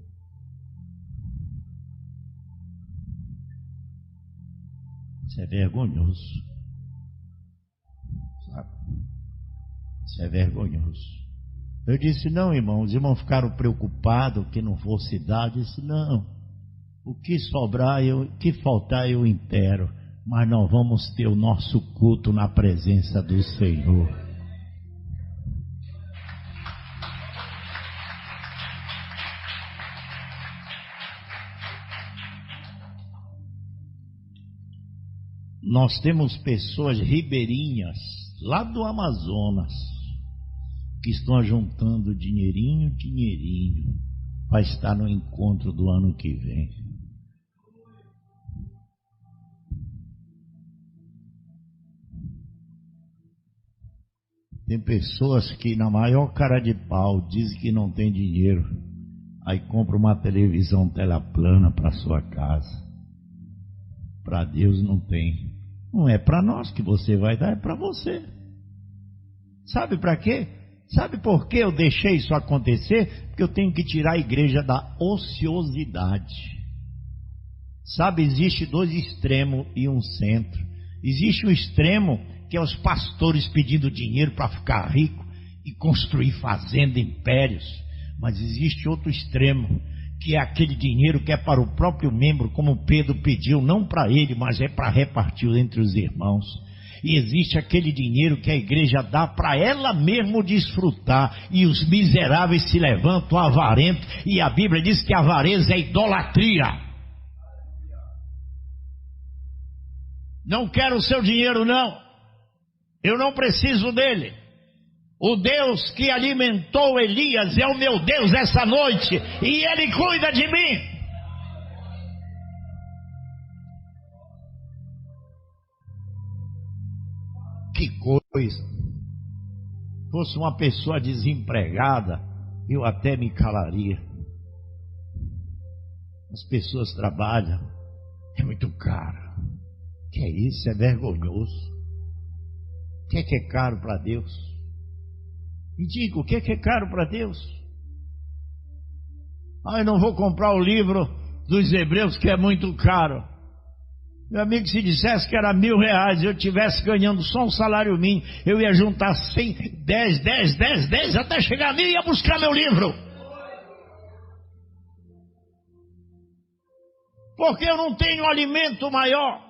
Isso é vergonhoso, sabe? Isso é vergonhoso. Eu disse, não, irmão, os irmãos ficaram preocupados que não fosse dado. Eu disse, não, o que sobrar, o que faltar eu intero, mas nós vamos ter o nosso culto na presença do Senhor. Nós temos pessoas ribeirinhas lá do Amazonas que estão juntando dinheirinho para estar no encontro do ano que vem. Tem pessoas que na maior cara de pau dizem que não tem dinheiro, aí compra uma televisão tela plana para sua casa. Para Deus não tem. Não é para nós que você vai dar, é para você. Sabe para quê? Sabe por que eu deixei isso acontecer? Porque eu tenho que tirar a igreja da ociosidade. Sabe, existe 2 extremos e um centro. Existe um extremo que é os pastores pedindo dinheiro para ficar rico e construir fazenda, impérios. Mas existe outro extremo, que é aquele dinheiro que é para o próprio membro, como Pedro pediu, não para ele, mas é para repartir entre os irmãos. E existe aquele dinheiro que a igreja dá para ela mesmo desfrutar, e os miseráveis se levantam avarentos, e a Bíblia diz que a avareza é idolatria. Não quero o seu dinheiro, não. Eu não preciso dele. O Deus que alimentou Elias é o meu Deus essa noite, e ele cuida de mim. Que coisa! Fosse uma pessoa desempregada, eu até me calaria. As pessoas trabalham, é muito caro. Que é isso? É vergonhoso. O que é caro para Deus? Me diga, o que é caro para Deus? Eu não vou comprar o livro dos Hebreus, que é muito caro. Meu amigo, se dissesse que era R$1.000, eu estivesse ganhando só um salário mínimo, eu ia juntar 100, 10, até chegar a 1.000 e ia buscar meu livro. Porque eu não tenho alimento maior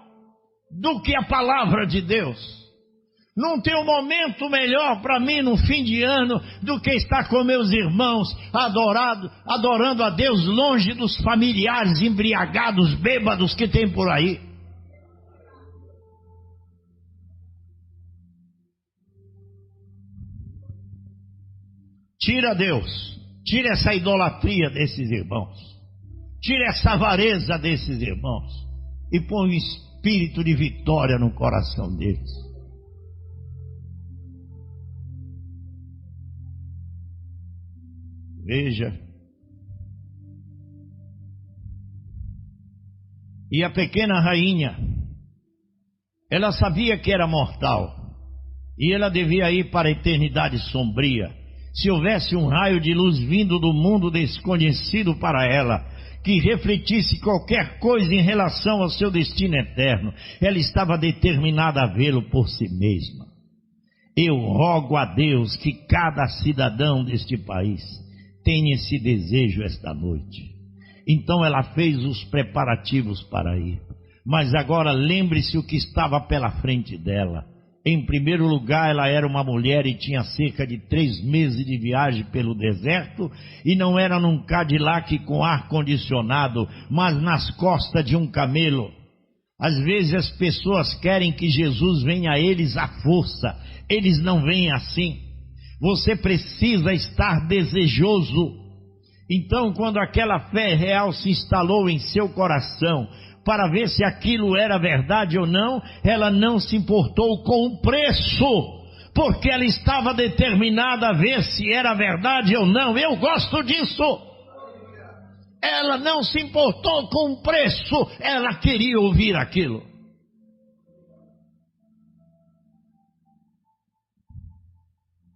do que a palavra de Deus. Não tem um momento melhor para mim no fim de ano do que estar com meus irmãos adorando a Deus, longe dos familiares embriagados, bêbados que tem por aí. Tira Deus, tira essa idolatria desses irmãos, tira essa avareza desses irmãos e põe um espírito de vitória no coração deles. Veja, e a pequena rainha, ela sabia que era mortal, e ela devia ir para a eternidade sombria. Se houvesse um raio de luz vindo do mundo desconhecido para ela, que refletisse qualquer coisa em relação ao seu destino eterno, ela estava determinada a vê-lo por si mesma. Eu rogo a Deus que cada cidadão deste país tenha esse desejo esta noite. Então ela fez os preparativos para ir. Mas agora lembre-se o que estava pela frente dela. Em primeiro lugar, ela era uma mulher e tinha cerca de 3 meses de viagem pelo deserto, e não era num Cadillac com ar-condicionado, mas nas costas de um camelo. Às vezes as pessoas querem que Jesus venha a eles à força. Eles não vêm assim. Você precisa estar desejoso. Então, quando aquela fé real se instalou em seu coração, para ver se aquilo era verdade ou não, ela não se importou com o preço, porque ela estava determinada a ver se era verdade ou não. Eu gosto disso. Ela não se importou com o preço, ela queria ouvir aquilo.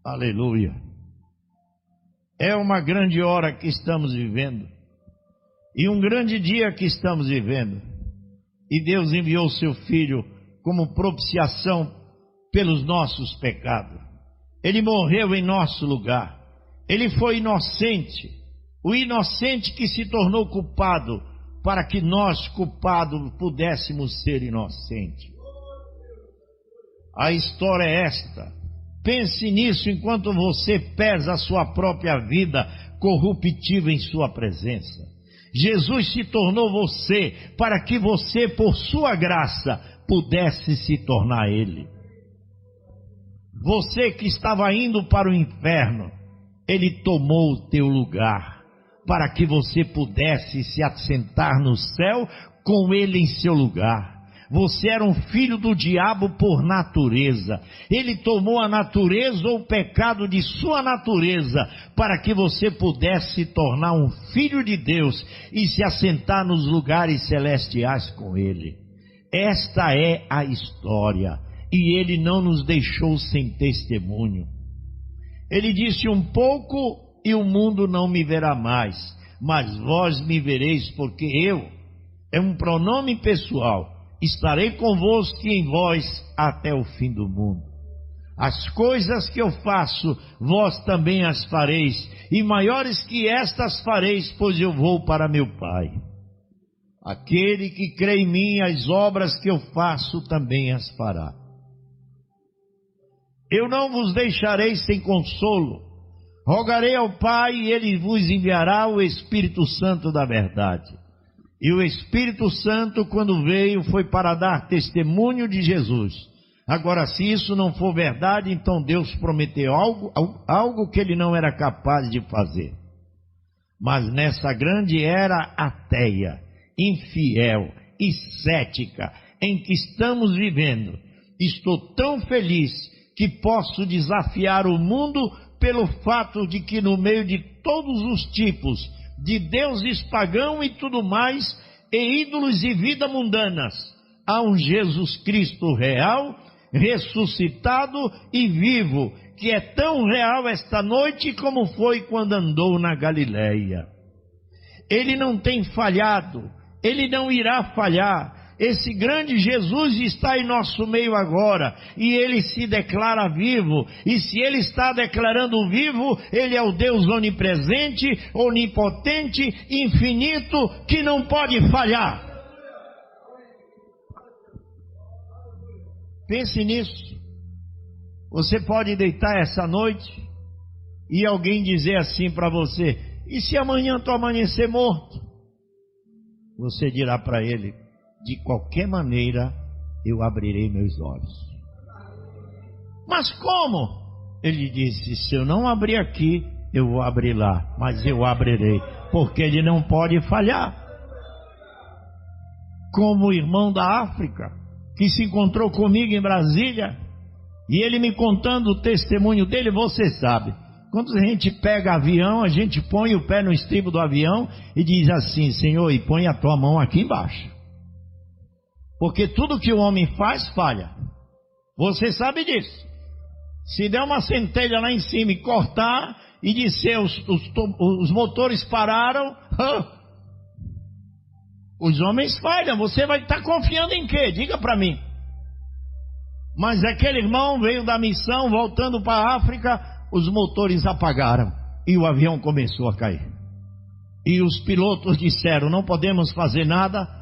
Aleluia. É uma grande hora que estamos vivendo, e um grande dia que estamos vivendo. E Deus enviou seu Filho como propiciação pelos nossos pecados. Ele morreu em nosso lugar. Ele foi inocente, o inocente que se tornou culpado, para que nós, culpados, pudéssemos ser inocentes. A história é esta. Pense nisso enquanto você pesa a sua própria vida corruptível em sua presença. Jesus se tornou você para que você, por sua graça, pudesse se tornar Ele. Você que estava indo para o inferno, Ele tomou o teu lugar, para que você pudesse se assentar no céu com Ele em seu lugar. Você era um filho do diabo por natureza. Ele tomou a natureza ou o pecado de sua natureza, para que você pudesse se tornar um filho de Deus e se assentar nos lugares celestiais com Ele. Esta é a história, e Ele não nos deixou sem testemunho. Ele disse: um pouco e o mundo não me verá mais, mas vós me vereis, porque eu, é um pronome pessoal, estarei convosco e em vós até o fim do mundo. As coisas que eu faço, vós também as fareis, e maiores que estas fareis, pois eu vou para meu Pai. Aquele que crê em mim, as obras que eu faço também as fará. Eu não vos deixarei sem consolo. Rogarei ao Pai e Ele vos enviará o Espírito Santo da verdade. E o Espírito Santo, quando veio, foi para dar testemunho de Jesus. Agora, se isso não for verdade, então Deus prometeu algo que Ele não era capaz de fazer. Mas nessa grande era ateia, infiel e cética em que estamos vivendo, estou tão feliz que posso desafiar o mundo pelo fato de que no meio de todos os tipos de deuses pagãos e tudo mais, e ídolos e vida mundanas, há um Jesus Cristo real, ressuscitado e vivo, que é tão real esta noite como foi quando andou na Galileia. Ele não tem falhado, Ele não irá falhar. Esse grande Jesus está em nosso meio agora, e Ele se declara vivo, e se Ele está declarando vivo, Ele é o Deus onipresente, onipotente, infinito, que não pode falhar. Pense nisso. Você pode deitar essa noite, e alguém dizer assim para você: e se amanhã tu amanhecer morto? Você dirá para ele: de qualquer maneira eu abrirei meus olhos. Mas como? Ele disse: se eu não abrir aqui, eu vou abrir lá, mas eu abrirei, porque Ele não pode falhar. Como o irmão da África, que se encontrou comigo em Brasília, e ele me contando o testemunho dele, você sabe, quando a gente pega avião, a gente põe o pé no estribo do avião e diz assim: Senhor, e põe a tua mão aqui embaixo. Porque tudo que o homem faz, falha. Você sabe disso. Se der uma centelha lá em cima e cortar, e disser os motores pararam, os homens falham. Você vai estar confiando em quê? Diga para mim. Mas aquele irmão veio da missão, voltando para a África, os motores apagaram e o avião começou a cair. E os pilotos disseram: não podemos fazer nada.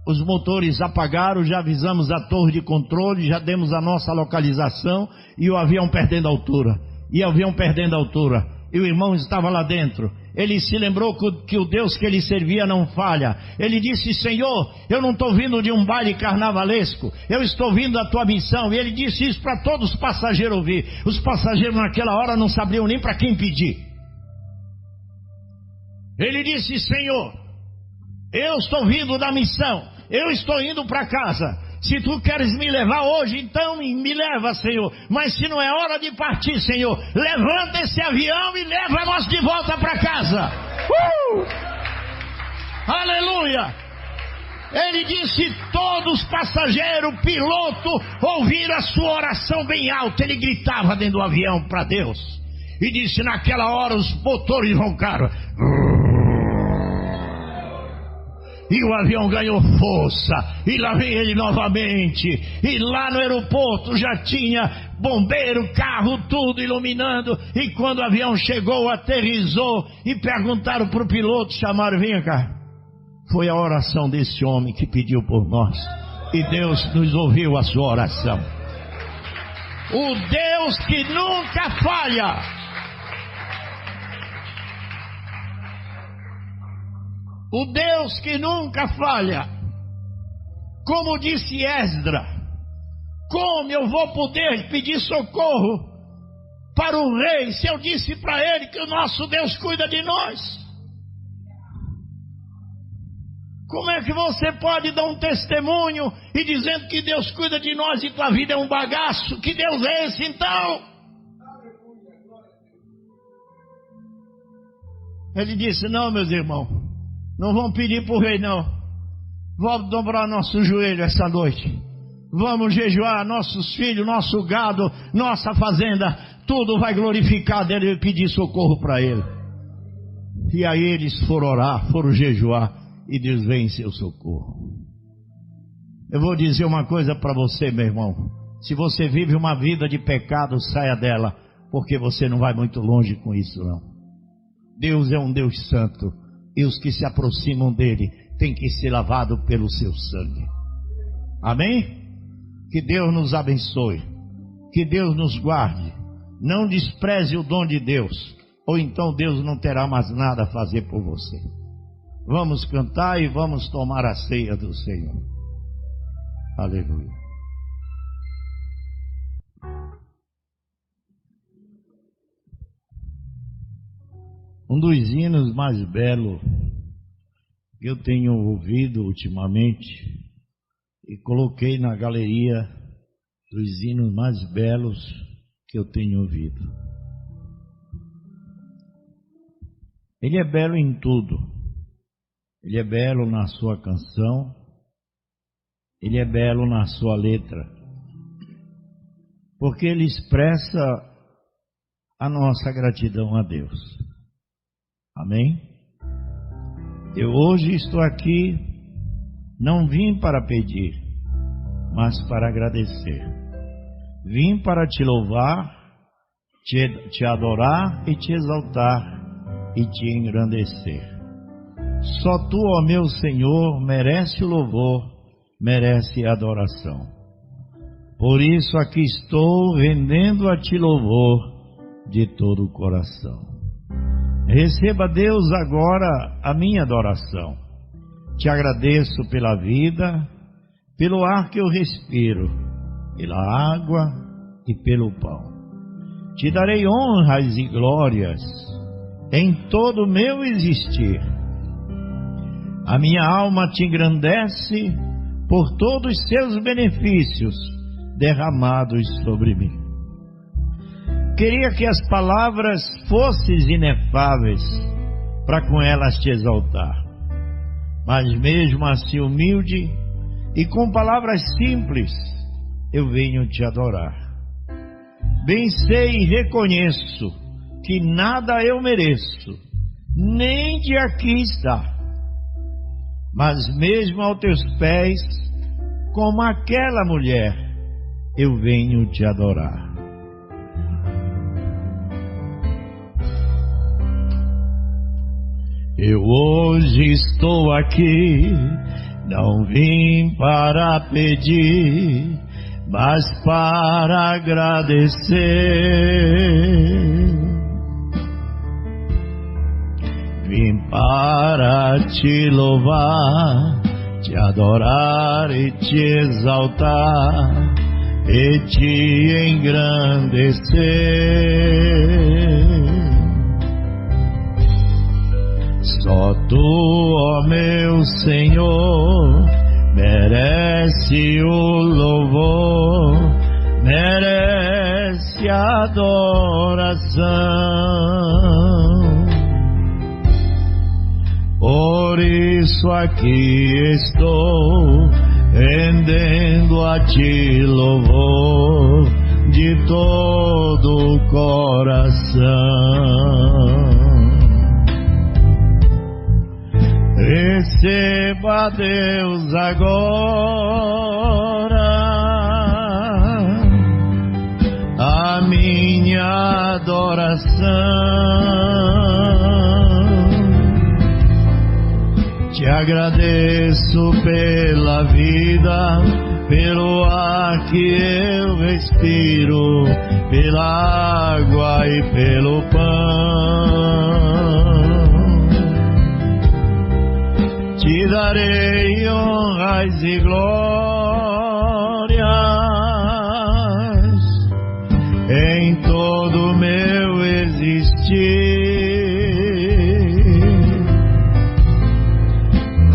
Os motores apagaram, já avisamos a torre de controle, já demos a nossa localização, e o avião perdendo altura. E o avião perdendo altura. E o irmão estava lá dentro. Ele se lembrou que o Deus que ele servia não falha. Ele disse: Senhor, eu não estou vindo de um baile carnavalesco, eu estou vindo da tua missão. E ele disse isso para todos os passageiros ouvir. Os passageiros naquela hora não sabiam nem para quem pedir. Ele disse: Senhor, eu estou vindo da missão, eu estou indo para casa. Se tu queres me levar hoje, então me leva, Senhor. Mas se não é hora de partir, Senhor, levanta esse avião e leva nós de volta para casa. Aleluia! Ele disse: todos os passageiros, piloto, ouviram a sua oração bem alta. Ele gritava dentro do avião para Deus. E disse: naquela hora os motores roncaram. E o avião ganhou força, e lá vem ele novamente, e lá no aeroporto já tinha bombeiro, carro, tudo iluminando. E quando o avião chegou, aterrissou, e perguntaram para o piloto, chamaram: vem cá. Foi a oração desse homem que pediu por nós, e Deus nos ouviu a sua oração. O Deus que nunca falha. O Deus que nunca falha. Como disse Esdra, como eu vou poder pedir socorro para o rei se eu disse para ele que o nosso Deus cuida de nós? Como é que você pode dar um testemunho e dizendo que Deus cuida de nós e tua vida é um bagaço? Que Deus é esse então? Ele disse: não, meus irmãos, não vão pedir para o rei não. Vamos dobrar nosso joelho essa noite. Vamos jejuar, nossos filhos, nosso gado, nossa fazenda, tudo vai glorificar dele e pedir socorro para ele. E aí eles foram orar, foram jejuar, e Deus veio em seu socorro. Eu vou dizer uma coisa para você, meu irmão. Se você vive uma vida de pecado, saia dela, porque você não vai muito longe com isso não. Deus é um Deus santo, e os que se aproximam dele têm que ser lavados pelo seu sangue. Amém? Que Deus nos abençoe, que Deus nos guarde. Não despreze o dom de Deus, ou então Deus não terá mais nada a fazer por você. Vamos cantar e vamos tomar a ceia do Senhor. Aleluia. Um dos hinos mais belos que eu tenho ouvido ultimamente, e coloquei na galeria dos hinos mais belos que eu tenho ouvido. Ele é belo em tudo. Ele é belo na sua canção, ele é belo na sua letra, porque ele expressa a nossa gratidão a Deus. Amém? Eu hoje estou aqui, não vim para pedir, mas para agradecer. Vim para te louvar, te adorar e te exaltar e te engrandecer. Só tu, ó meu Senhor, merece o louvor, merece a adoração. Por isso aqui estou rendendo a ti louvor de todo o coração. Receba, Deus, agora a minha adoração. Te agradeço pela vida, pelo ar que eu respiro, pela água e pelo pão. Te darei honras e glórias em todo o meu existir. A minha alma te engrandece por todos os seus benefícios derramados sobre mim. Queria que as palavras fossem inefáveis para com elas te exaltar, mas mesmo assim humilde e com palavras simples eu venho te adorar. Bem sei e reconheço que nada eu mereço, nem de aqui está, mas mesmo aos teus pés, como aquela mulher, eu venho te adorar. Eu hoje estou aqui, não vim para pedir, mas para agradecer. Vim para te louvar, te adorar e te exaltar e te engrandecer. Só tu, ó meu Senhor, merece o louvor, merece a adoração. Por isso aqui estou, rendendo a ti louvor de todo o coração. Receba a Deus agora a minha adoração. Te agradeço pela vida, pelo ar que eu respiro, pela água e pelo pão. Te darei honras e glórias em todo meu existir.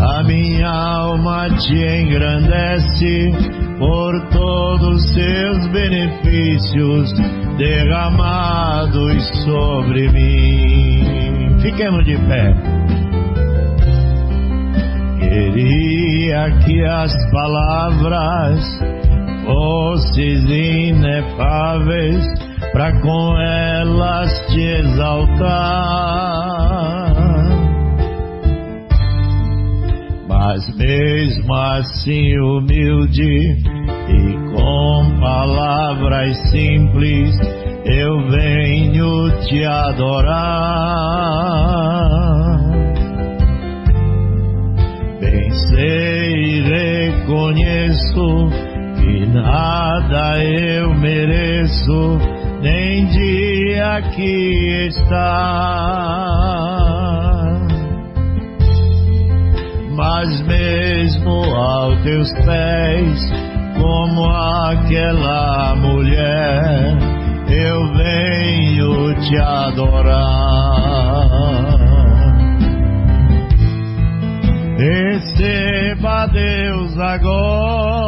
A minha alma te engrandece por todos seus benefícios derramados sobre mim. Fiquemos de pé. Queria que as palavras fossem inefáveis para com elas te exaltar, mas mesmo assim humilde e com palavras simples eu venho te adorar. Bem sei e reconheço que nada eu mereço, nem de aqui estar, mas mesmo aos teus pés, como aquela mulher, eu venho te adorar. Receba, Deus, agora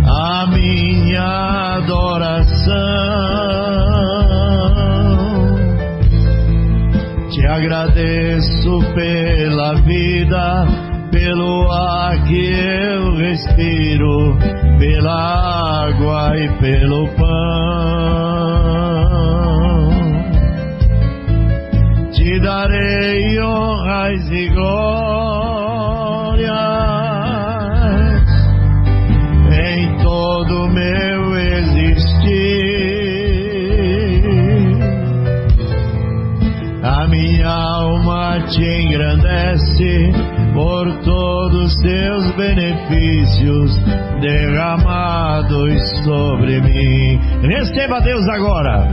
a minha adoração. Te agradeço pela vida, pelo ar que eu respiro, pela água e pelo pão. Te darei honras e glórias em todo meu existir. A minha alma te engrandece por todos seus benefícios derramados sobre mim. Receba, Deus, agora.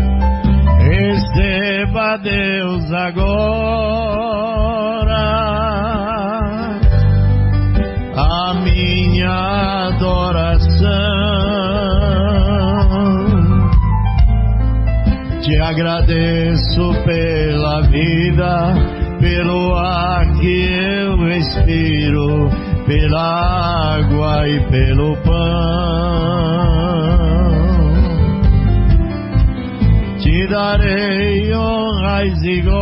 Receba, Deus, agora a minha adoração. Te agradeço pela vida, pelo ar que eu respiro, pela água e pelo pão. Te darei honras e glórias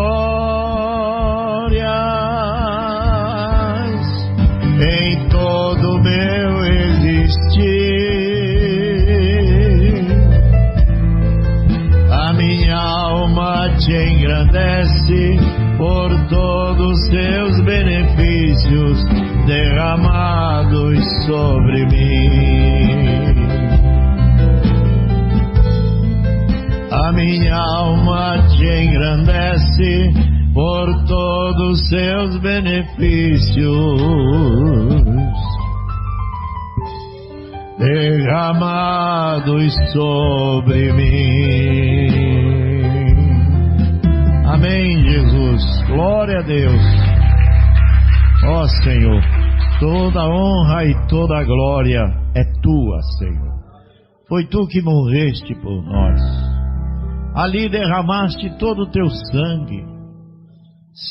em todo meu existir. A minha alma te engrandece por todos seus benefícios derramados sobre mim. A minha alma te engrandece por todos seus benefícios derramados sobre mim. Amém, Jesus. Glória a Deus. Ó Senhor, toda honra e toda glória é tua, Senhor. Foi tu que morreste por nós. Ali derramaste todo o teu sangue,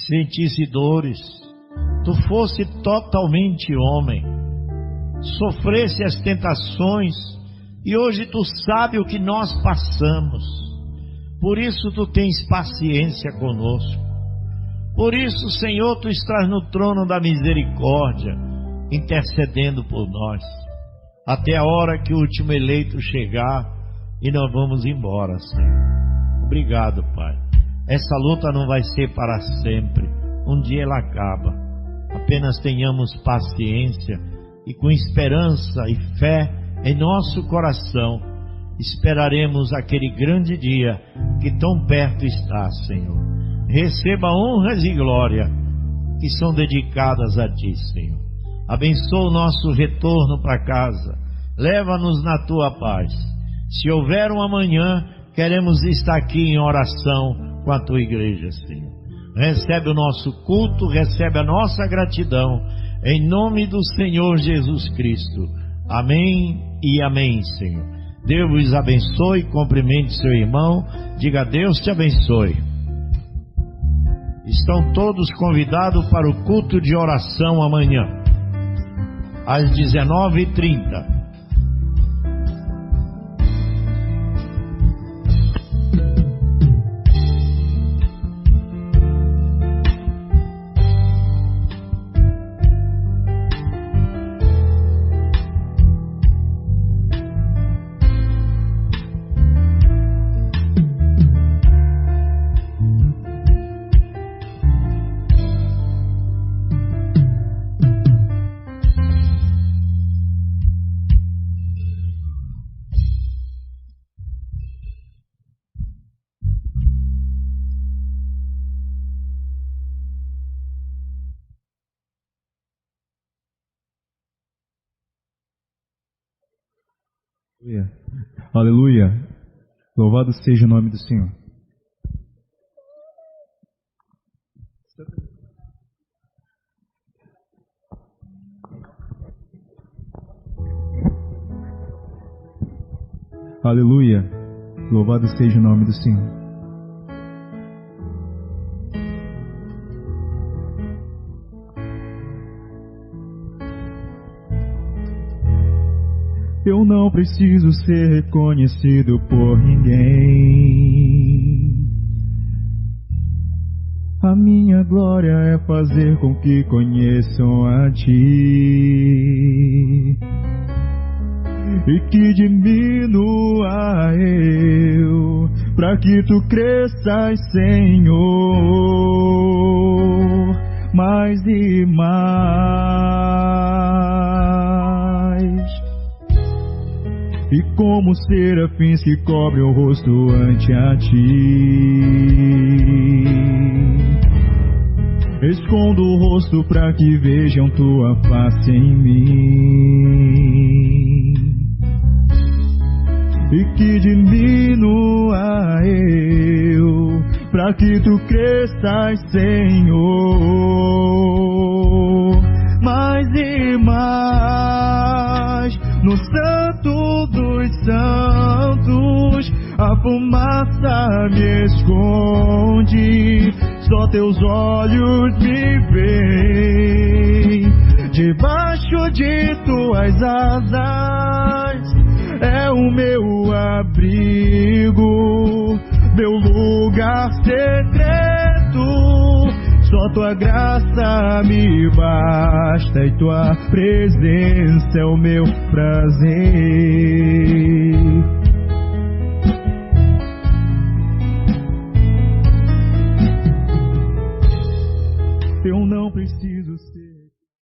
sentisse dores, tu fosse totalmente homem, sofresse as tentações, e hoje tu sabe o que nós passamos. Por isso tu tens paciência conosco. Por isso, Senhor, tu estás no trono da misericórdia, intercedendo por nós, até a hora que o último eleito chegar e nós vamos embora, Senhor. Obrigado, Pai. Essa luta não vai ser para sempre. um dia ela acaba. Apenas tenhamos paciência e com esperança e fé em nosso coração, esperaremos aquele grande dia que tão perto está, Senhor. Receba honras e glória que são dedicadas a Ti, Senhor. Abençoa o nosso retorno para casa. Leva-nos na Tua paz. Se houver um amanhã, queremos estar aqui em oração com a Tua igreja, Senhor. Recebe o nosso culto, recebe a nossa gratidão, em nome do Senhor Jesus Cristo. Amém e amém, Senhor. Deus vos abençoe, cumprimente seu irmão, diga Deus te abençoe. Estão todos convidados para o culto de oração amanhã, às 19h30. Aleluia. Louvado seja o nome do Senhor. Aleluia. Louvado seja o nome do Senhor. Eu não preciso ser reconhecido por ninguém. A minha glória é fazer com que conheçam a Ti e que diminua eu, para que Tu cresças, Senhor, mais e mais. E como serafins que cobrem o rosto ante a Ti, escondo o rosto para que vejam Tua face em mim, e que diminua eu, para que Tu cresças, Senhor, mais e mais. No Santo dos Santos, a fumaça me esconde, só Teus olhos me veem. Debaixo de Tuas asas é o meu abrigo, meu lugar secreto. Só Tua graça me basta e Tua presença é o meu prazer.